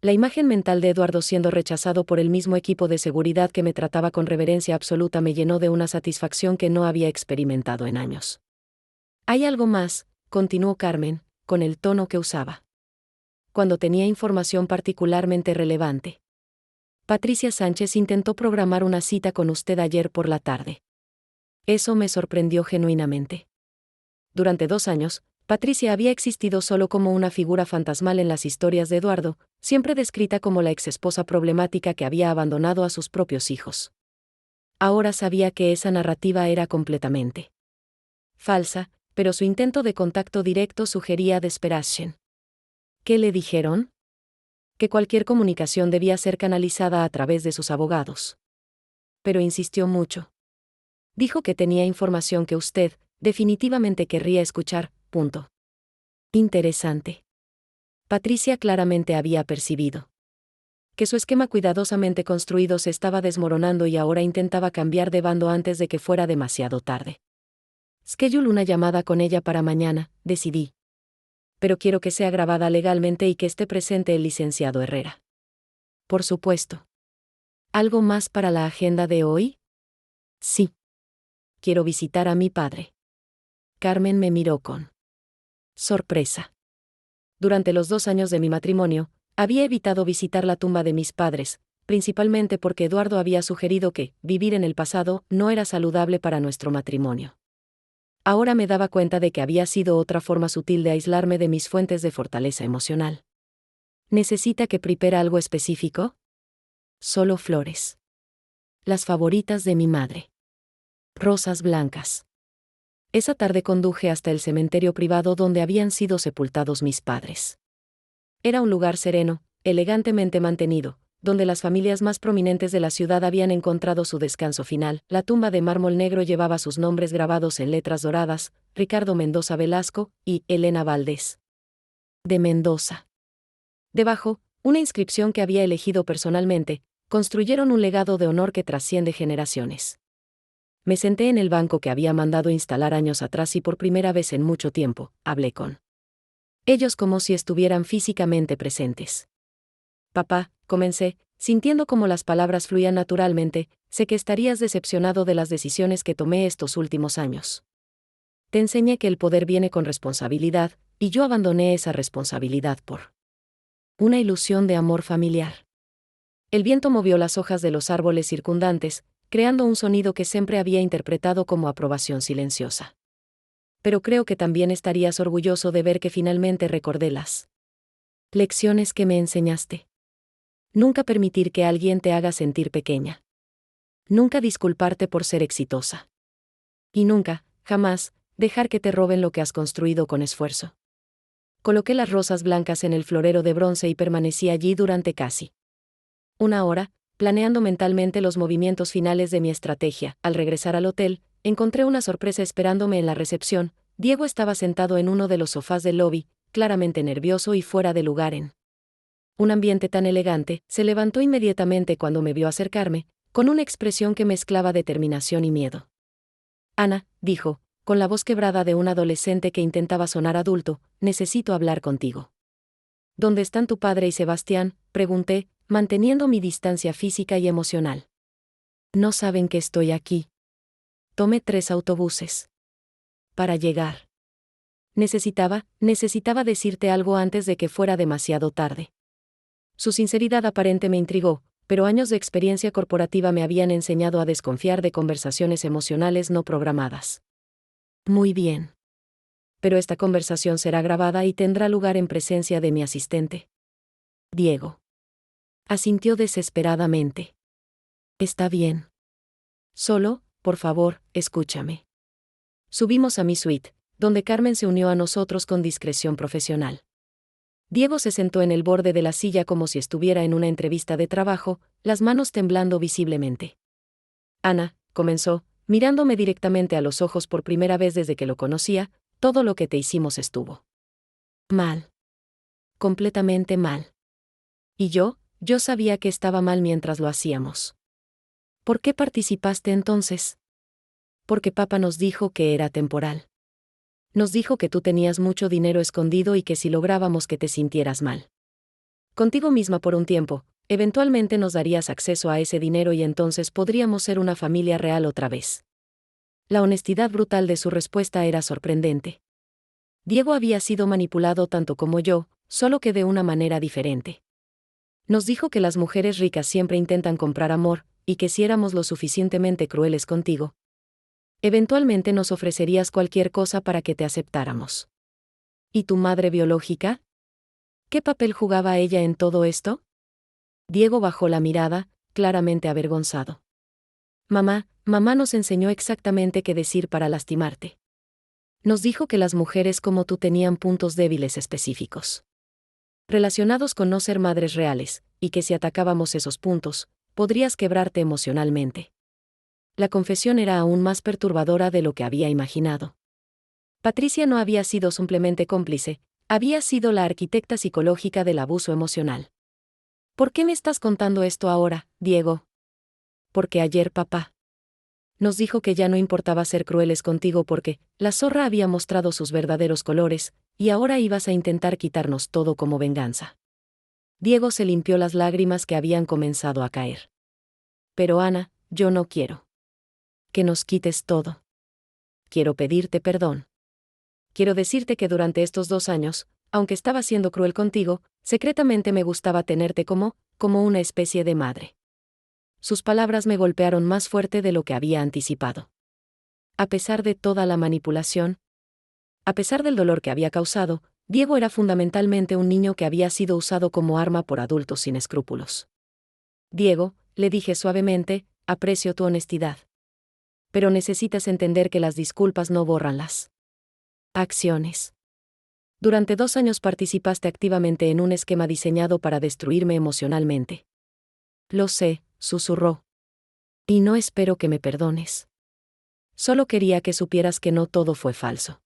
La imagen mental de Eduardo siendo rechazado por el mismo equipo de seguridad que me trataba con reverencia absoluta me llenó de una satisfacción que no había experimentado en años. Hay algo más, continuó Carmen, con el tono que usaba cuando tenía información particularmente relevante. Patricia Sánchez intentó programar una cita con usted ayer por la tarde. Eso me sorprendió genuinamente. Durante 2 años, Patricia había existido solo como una figura fantasmal en las historias de Eduardo, siempre descrita como la exesposa problemática que había abandonado a sus propios hijos. Ahora sabía que esa narrativa era completamente falsa, pero su intento de contacto directo sugería desesperación. ¿Qué le dijeron? Que cualquier comunicación debía ser canalizada a través de sus abogados. Pero insistió mucho. Dijo que tenía información que usted, definitivamente querría escuchar, punto. Interesante. Patricia claramente había percibido que su esquema cuidadosamente construido se estaba desmoronando y ahora intentaba cambiar de bando antes de que fuera demasiado tarde. Schedule una llamada con ella para mañana, decidí. Pero quiero que sea grabada legalmente y que esté presente el licenciado Herrera. Por supuesto. ¿Algo más para la agenda de hoy? Sí. Quiero visitar a mi padre. Carmen me miró con sorpresa. Durante los 2 años de mi matrimonio, había evitado visitar la tumba de mis padres, principalmente porque Eduardo había sugerido que vivir en el pasado no era saludable para nuestro matrimonio. Ahora me daba cuenta de que había sido otra forma sutil de aislarme de mis fuentes de fortaleza emocional. ¿Necesita que prepare algo específico? Solo flores. Las favoritas de mi madre. Rosas blancas. Esa tarde conduje hasta el cementerio privado donde habían sido sepultados mis padres. Era un lugar sereno, elegantemente mantenido, donde las familias más prominentes de la ciudad habían encontrado su descanso final. La tumba de mármol negro llevaba sus nombres grabados en letras doradas: Ricardo Mendoza Velasco y Elena Valdés de Mendoza. Debajo, una inscripción que había elegido personalmente: construyeron un legado de honor que trasciende generaciones. Me senté en el banco que había mandado instalar años atrás y por primera vez en mucho tiempo, hablé con ellos como si estuvieran físicamente presentes. Papá, comencé, sintiendo como las palabras fluían naturalmente, sé que estarías decepcionado de las decisiones que tomé estos últimos años. Te enseñé que el poder viene con responsabilidad, y yo abandoné esa responsabilidad por una ilusión de amor familiar. El viento movió las hojas de los árboles circundantes, creando un sonido que siempre había interpretado como aprobación silenciosa. Pero creo que también estarías orgulloso de ver que finalmente recordé las lecciones que me enseñaste. Nunca permitir que alguien te haga sentir pequeña. Nunca disculparte por ser exitosa. Y nunca, jamás, dejar que te roben lo que has construido con esfuerzo. Coloqué las rosas blancas en el florero de bronce y permanecí allí durante casi 1 hora, planeando mentalmente los movimientos finales de mi estrategia. Al regresar al hotel, encontré una sorpresa esperándome en la recepción. Diego estaba sentado en uno de los sofás del lobby, claramente nervioso y fuera de lugar en un ambiente tan elegante. Se levantó inmediatamente cuando me vio acercarme, con una expresión que mezclaba determinación y miedo. Ana, dijo, con la voz quebrada de un adolescente que intentaba sonar adulto, necesito hablar contigo. ¿Dónde están tu padre y Sebastián?, pregunté, manteniendo mi distancia física y emocional. No saben que estoy aquí. Tomé 3 autobuses para llegar. Necesitaba decirte algo antes de que fuera demasiado tarde. Su sinceridad aparente me intrigó, pero años de experiencia corporativa me habían enseñado a desconfiar de conversaciones emocionales no programadas. Muy bien. Pero esta conversación será grabada y tendrá lugar en presencia de mi asistente. Diego. Asintió desesperadamente. Está bien. Solo, por favor, escúchame. Subimos a mi suite, donde Carmen se unió a nosotros con discreción profesional. Diego se sentó en el borde de la silla como si estuviera en una entrevista de trabajo, las manos temblando visiblemente. Ana, comenzó, mirándome directamente a los ojos por primera vez desde que lo conocía, todo lo que te hicimos estuvo mal. Completamente mal. Y yo sabía que estaba mal mientras lo hacíamos. ¿Por qué participaste entonces? Porque papá nos dijo que era temporal. Nos dijo que tú tenías mucho dinero escondido y que si lográbamos que te sintieras mal contigo misma por un tiempo, eventualmente nos darías acceso a ese dinero y entonces podríamos ser una familia real otra vez. La honestidad brutal de su respuesta era sorprendente. Diego había sido manipulado tanto como yo, solo que de una manera diferente. Nos dijo que las mujeres ricas siempre intentan comprar amor, y que si éramos lo suficientemente crueles contigo, eventualmente nos ofrecerías cualquier cosa para que te aceptáramos. ¿Y tu madre biológica? ¿Qué papel jugaba ella en todo esto? Diego bajó la mirada, claramente avergonzado. Mamá nos enseñó exactamente qué decir para lastimarte. Nos dijo que las mujeres como tú tenían puntos débiles específicos, relacionados con no ser madres reales, y que si atacábamos esos puntos, podrías quebrarte emocionalmente. La confesión era aún más perturbadora de lo que había imaginado. Patricia no había sido simplemente cómplice, había sido la arquitecta psicológica del abuso emocional. ¿Por qué me estás contando esto ahora, Diego? Porque ayer papá nos dijo que ya no importaba ser crueles contigo porque la zorra había mostrado sus verdaderos colores, y ahora ibas a intentar quitarnos todo como venganza. Diego se limpió las lágrimas que habían comenzado a caer. Pero Ana, yo no quiero que nos quites todo. Quiero pedirte perdón. Quiero decirte que durante estos 2 años, aunque estaba siendo cruel contigo, secretamente me gustaba tenerte como una especie de madre. Sus palabras me golpearon más fuerte de lo que había anticipado. A pesar de toda la manipulación, a pesar del dolor que había causado, Diego era fundamentalmente un niño que había sido usado como arma por adultos sin escrúpulos. Diego, le dije suavemente, aprecio tu honestidad. Pero necesitas entender que las disculpas no borran las acciones. Durante 2 años participaste activamente en un esquema diseñado para destruirme emocionalmente. Lo sé, susurró. Y no espero que me perdones. Solo quería que supieras que no todo fue falso.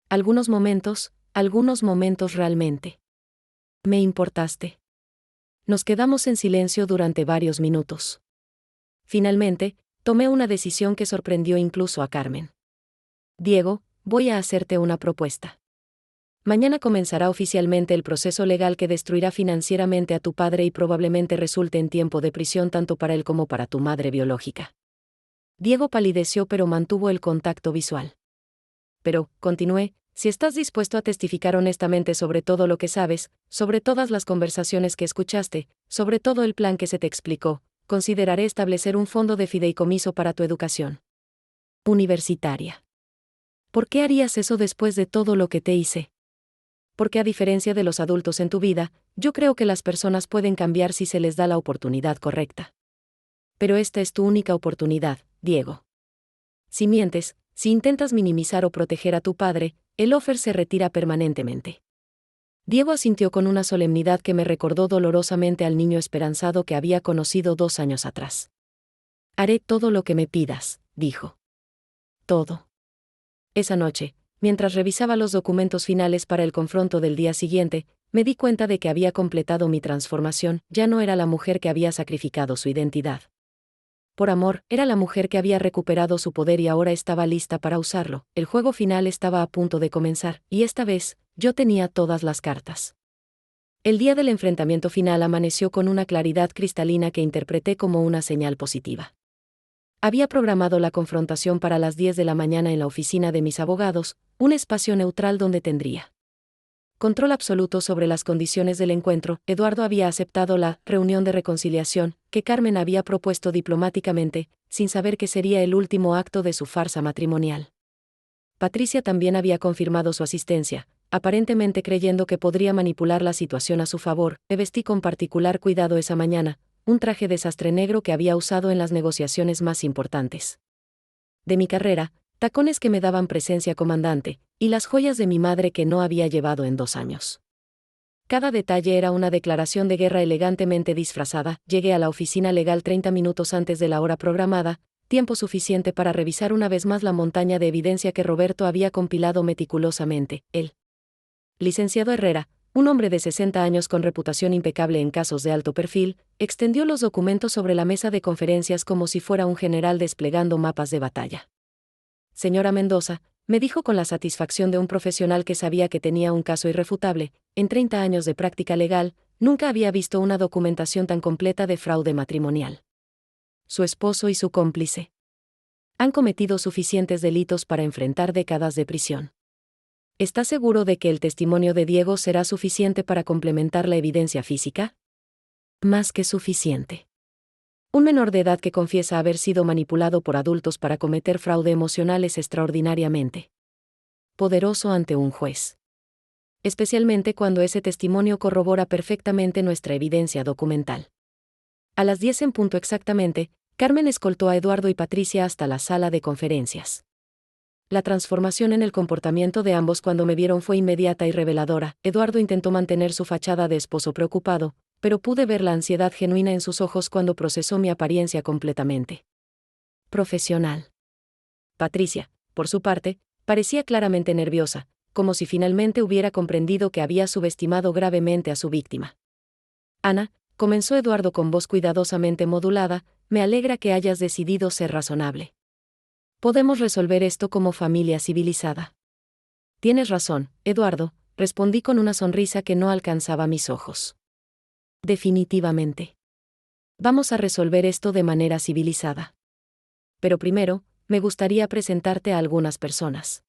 Algunos momentos realmente me importaste. Nos quedamos en silencio durante varios minutos. Finalmente, tomé una decisión que sorprendió incluso a Carmen. Diego, voy a hacerte una propuesta. Mañana comenzará oficialmente el proceso legal que destruirá financieramente a tu padre y probablemente resulte en tiempo de prisión tanto para él como para tu madre biológica. Diego palideció pero mantuvo el contacto visual. Pero, continué, si estás dispuesto a testificar honestamente sobre todo lo que sabes, sobre todas las conversaciones que escuchaste, sobre todo el plan que se te explicó, consideraré establecer un fondo de fideicomiso para tu educación universitaria. ¿Por qué harías eso después de todo lo que te hice? Porque a diferencia de los adultos en tu vida, yo creo que las personas pueden cambiar si se les da la oportunidad correcta. Pero esta es tu única oportunidad, Diego. Si mientes, si intentas minimizar o proteger a tu padre, el offer se retira permanentemente. Diego asintió con una solemnidad que me recordó dolorosamente al niño esperanzado que había conocido 2 años atrás. Haré todo lo que me pidas, dijo. Todo. Esa noche, mientras revisaba los documentos finales para el confronto del día siguiente, me di cuenta de que había completado mi transformación, ya no era la mujer que había sacrificado su identidad. Por amor, era la mujer que había recuperado su poder y ahora estaba lista para usarlo. El juego final estaba a punto de comenzar, y esta vez, yo tenía todas las cartas. El día del enfrentamiento final amaneció con una claridad cristalina que interpreté como una señal positiva. Había programado la confrontación para las 10 de la mañana en la oficina de mis abogados, un espacio neutral donde tendría control absoluto sobre las condiciones del encuentro. Eduardo había aceptado la reunión de reconciliación que Carmen había propuesto diplomáticamente, sin saber que sería el último acto de su farsa matrimonial. Patricia también había confirmado su asistencia, aparentemente creyendo que podría manipular la situación a su favor. Me vestí con particular cuidado esa mañana, un traje de sastre negro que había usado en las negociaciones más importantes de mi carrera, tacones que me daban presencia comandante, y las joyas de mi madre que no había llevado en 2 años. Cada detalle era una declaración de guerra elegantemente disfrazada. Llegué a la oficina legal 30 minutos antes de la hora programada, tiempo suficiente para revisar una vez más la montaña de evidencia que Roberto había compilado meticulosamente. El licenciado Herrera, un hombre de 60 años con reputación impecable en casos de alto perfil, extendió los documentos sobre la mesa de conferencias como si fuera un general desplegando mapas de batalla. Señora Mendoza, me dijo con la satisfacción de un profesional que sabía que tenía un caso irrefutable, en 30 años de práctica legal, nunca había visto una documentación tan completa de fraude matrimonial. Su esposo y su cómplice han cometido suficientes delitos para enfrentar décadas de prisión. ¿Está seguro de que el testimonio de Diego será suficiente para complementar la evidencia física? Más que suficiente. Un menor de edad que confiesa haber sido manipulado por adultos para cometer fraude emocional es extraordinariamente poderoso ante un juez. Especialmente cuando ese testimonio corrobora perfectamente nuestra evidencia documental. A las 10 en punto exactamente, Carmen escoltó a Eduardo y Patricia hasta la sala de conferencias. La transformación en el comportamiento de ambos cuando me vieron fue inmediata y reveladora. Eduardo intentó mantener su fachada de esposo preocupado, pero pude ver la ansiedad genuina en sus ojos cuando procesó mi apariencia completamente profesional. Patricia, por su parte, parecía claramente nerviosa, como si finalmente hubiera comprendido que había subestimado gravemente a su víctima. Ana, comenzó Eduardo con voz cuidadosamente modulada, me alegra que hayas decidido ser razonable. Podemos resolver esto como familia civilizada. Tienes razón, Eduardo, respondí con una sonrisa que no alcanzaba mis ojos. Definitivamente. Vamos a resolver esto de manera civilizada. Pero primero, me gustaría presentarte a algunas personas.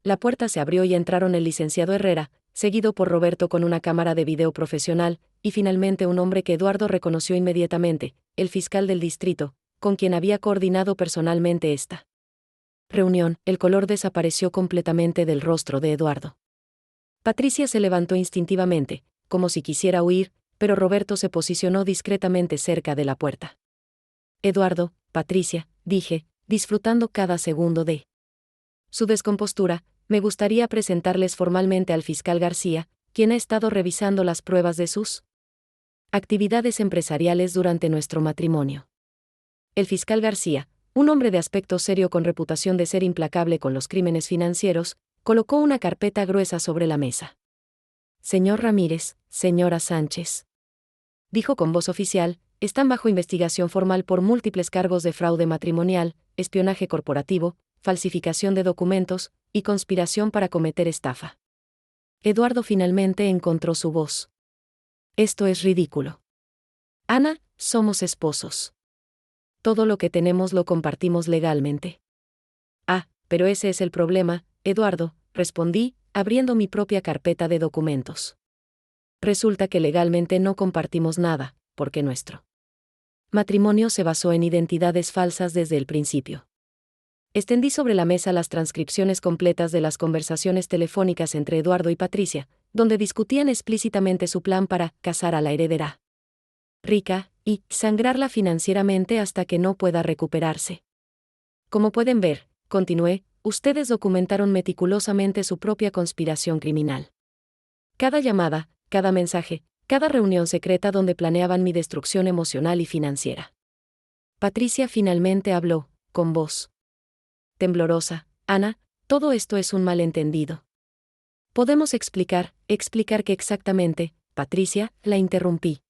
La puerta se abrió y entraron el licenciado Herrera, seguido por Roberto con una cámara de video profesional, y finalmente un hombre que Eduardo reconoció inmediatamente, el fiscal del distrito, con quien había coordinado personalmente esta reunión. El color desapareció completamente del rostro de Eduardo. Patricia se levantó instintivamente, como si quisiera huir, pero Roberto se posicionó discretamente cerca de la puerta. Eduardo, Patricia, dije, disfrutando cada segundo de su descompostura, me gustaría presentarles formalmente al fiscal García, quien ha estado revisando las pruebas de sus actividades empresariales durante nuestro matrimonio. El fiscal García, un hombre de aspecto serio con reputación de ser implacable con los crímenes financieros, colocó una carpeta gruesa sobre la mesa. Señor Ramírez, señora Sánchez, dijo con voz oficial, están bajo investigación formal por múltiples cargos de fraude matrimonial, espionaje corporativo, falsificación de documentos, y conspiración para cometer estafa. Eduardo finalmente encontró su voz. Esto es ridículo. Ana, somos esposos. Todo lo que tenemos lo compartimos legalmente. Ah, pero ese es el problema, Eduardo, respondí, abriendo mi propia carpeta de documentos. Resulta que legalmente no compartimos nada, porque nuestro matrimonio se basó en identidades falsas desde el principio. Extendí sobre la mesa las transcripciones completas de las conversaciones telefónicas entre Eduardo y Patricia, donde discutían explícitamente su plan para casar a la heredera rica y sangrarla financieramente hasta que no pueda recuperarse. Como pueden ver, continué, ustedes documentaron meticulosamente su propia conspiración criminal. Cada llamada, cada mensaje, cada reunión secreta donde planeaban mi destrucción emocional y financiera. Patricia finalmente habló, con voz temblorosa, Ana, todo esto es un malentendido. Podemos explicar qué exactamente, Patricia, la interrumpí.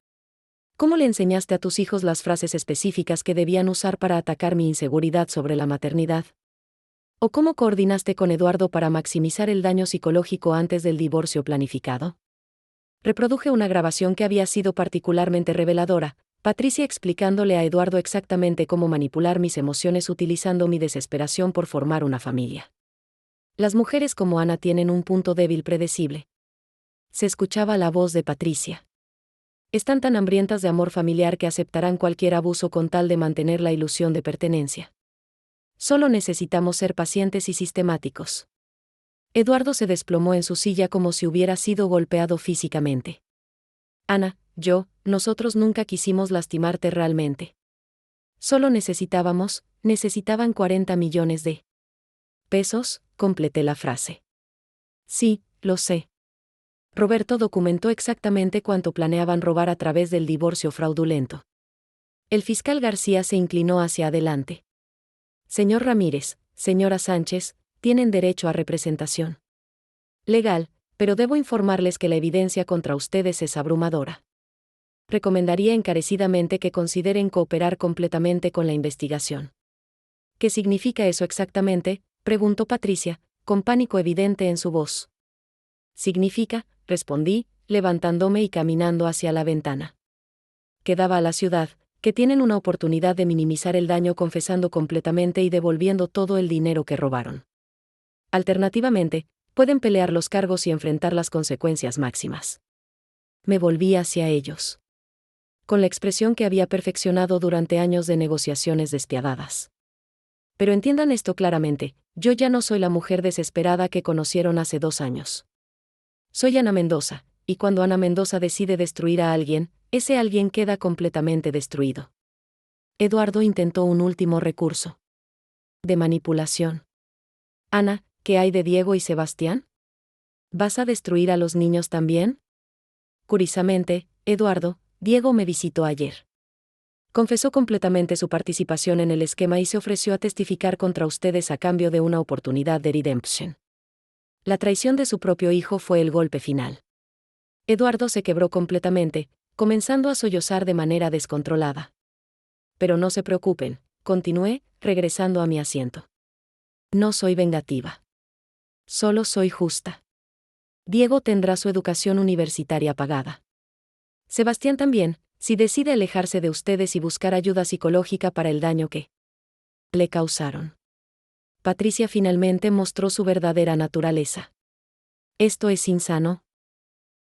¿Cómo le enseñaste a tus hijos las frases específicas que debían usar para atacar mi inseguridad sobre la maternidad? ¿O cómo coordinaste con Eduardo para maximizar el daño psicológico antes del divorcio planificado? Reproduje una grabación que había sido particularmente reveladora, Patricia explicándole a Eduardo exactamente cómo manipular mis emociones utilizando mi desesperación por formar una familia. Las mujeres como Ana tienen un punto débil predecible. Se escuchaba la voz de Patricia. Están tan hambrientas de amor familiar que aceptarán cualquier abuso con tal de mantener la ilusión de pertenencia. Solo necesitamos ser pacientes y sistemáticos. Eduardo se desplomó en su silla como si hubiera sido golpeado físicamente. Ana, nosotros nunca quisimos lastimarte realmente. Solo necesitaban 40 millones de pesos, completé la frase. Sí, lo sé. Roberto documentó exactamente cuánto planeaban robar a través del divorcio fraudulento. El fiscal García se inclinó hacia adelante. Señor Ramírez, señora Sánchez, tienen derecho a representación legal, pero debo informarles que la evidencia contra ustedes es abrumadora. Recomendaría encarecidamente que consideren cooperar completamente con la investigación. ¿Qué significa eso exactamente?, preguntó Patricia, con pánico evidente en su voz. Significa, respondí, levantándome y caminando hacia la ventana que daba a la ciudad, que tienen una oportunidad de minimizar el daño confesando completamente y devolviendo todo el dinero que robaron. Alternativamente, pueden pelear los cargos y enfrentar las consecuencias máximas. Me volví hacia ellos. Con la expresión que había perfeccionado durante años de negociaciones despiadadas. Pero entiendan esto claramente, yo ya no soy la mujer desesperada que conocieron hace 2 años. Soy Ana Mendoza, y cuando Ana Mendoza decide destruir a alguien, ese alguien queda completamente destruido. Eduardo intentó un último recurso. De manipulación. Ana, ¿qué hay de Diego y Sebastián? ¿Vas a destruir a los niños también? Curiosamente, Eduardo, Diego me visitó ayer. Confesó completamente su participación en el esquema y se ofreció a testificar contra ustedes a cambio de una oportunidad de redemption. La traición de su propio hijo fue el golpe final. Eduardo se quebró completamente, comenzando a sollozar de manera descontrolada. Pero no se preocupen, continué, regresando a mi asiento. No soy vengativa. Solo soy justa. Diego tendrá su educación universitaria pagada. Sebastián también, si decide alejarse de ustedes y buscar ayuda psicológica para el daño que le causaron. Patricia finalmente mostró su verdadera naturaleza. Esto es insano.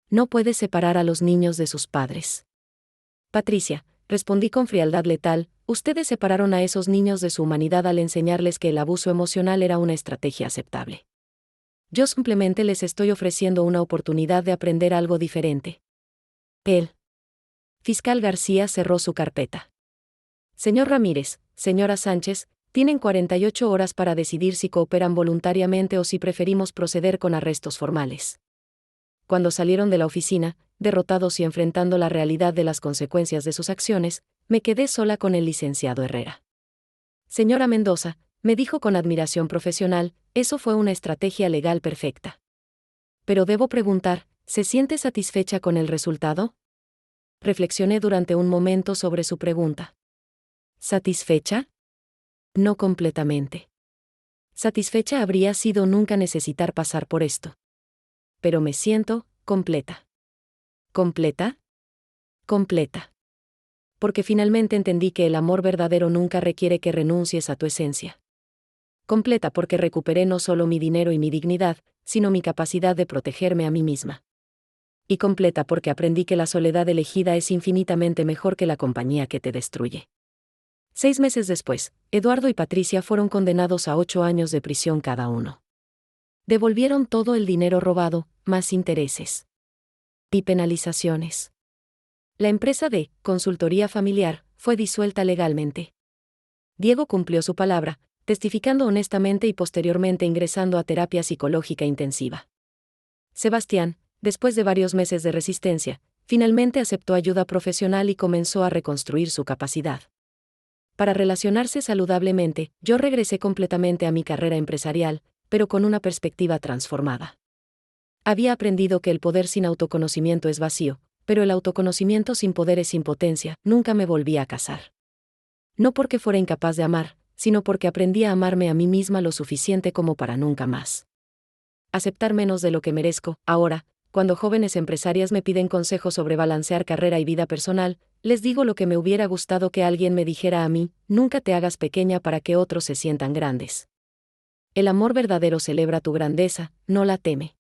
No puedes separar a los niños de sus padres. Patricia, respondí con frialdad letal, ustedes separaron a esos niños de su humanidad al enseñarles que el abuso emocional era una estrategia aceptable. Yo simplemente les estoy ofreciendo una oportunidad de aprender algo diferente. El fiscal García cerró su carpeta. Señor Ramírez, señora Sánchez, tienen 48 horas para decidir si cooperan voluntariamente o si preferimos proceder con arrestos formales. Cuando salieron de la oficina, derrotados y enfrentando la realidad de las consecuencias de sus acciones, me quedé sola con el licenciado Herrera. Señora Mendoza, me dijo con admiración profesional, eso fue una estrategia legal perfecta. Pero debo preguntar, ¿se siente satisfecha con el resultado? Reflexioné durante un momento sobre su pregunta. ¿Satisfecha? No completamente. Satisfecha habría sido nunca necesitar pasar por esto. Pero me siento completa. ¿Completa? Completa. Porque finalmente entendí que el amor verdadero nunca requiere que renuncies a tu esencia. Completa porque recuperé no solo mi dinero y mi dignidad, sino mi capacidad de protegerme a mí misma. Y completa porque aprendí que la soledad elegida es infinitamente mejor que la compañía que te destruye. 6 meses después, Eduardo y Patricia fueron condenados a 8 años de prisión cada uno. Devolvieron todo el dinero robado, más intereses y penalizaciones. La empresa de consultoría familiar fue disuelta legalmente. Diego cumplió su palabra, testificando honestamente y posteriormente ingresando a terapia psicológica intensiva. Sebastián, después de varios meses de resistencia, finalmente aceptó ayuda profesional y comenzó a reconstruir su capacidad para relacionarse saludablemente. Yo regresé completamente a mi carrera empresarial, pero con una perspectiva transformada. Había aprendido que el poder sin autoconocimiento es vacío, pero el autoconocimiento sin poder es impotencia. Nunca me volví a casar. No porque fuera incapaz de amar, sino porque aprendí a amarme a mí misma lo suficiente como para nunca más aceptar menos de lo que merezco. Ahora, cuando jóvenes empresarias me piden consejos sobre balancear carrera y vida personal, les digo lo que me hubiera gustado que alguien me dijera a mí: nunca te hagas pequeña para que otros se sientan grandes. El amor verdadero celebra tu grandeza, no la teme.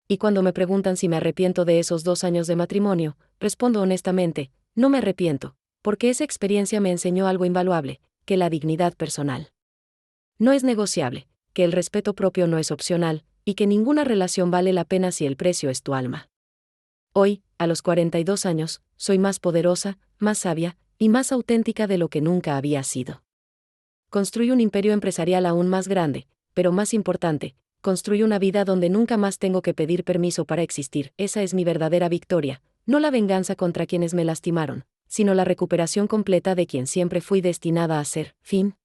Y cuando me preguntan si me arrepiento de esos 2 años de matrimonio, respondo honestamente, no me arrepiento, porque esa experiencia me enseñó algo invaluable, que la dignidad personal no es negociable, que el respeto propio no es opcional, y que ninguna relación vale la pena si el precio es tu alma. Hoy, a los 42 años, soy más poderosa, más sabia, y más auténtica de lo que nunca había sido. Construyo un imperio empresarial aún más grande, pero más importante, construyo una vida donde nunca más tengo que pedir permiso para existir. Esa es mi verdadera victoria, no la venganza contra quienes me lastimaron, sino la recuperación completa de quien siempre fui destinada a ser. Fin.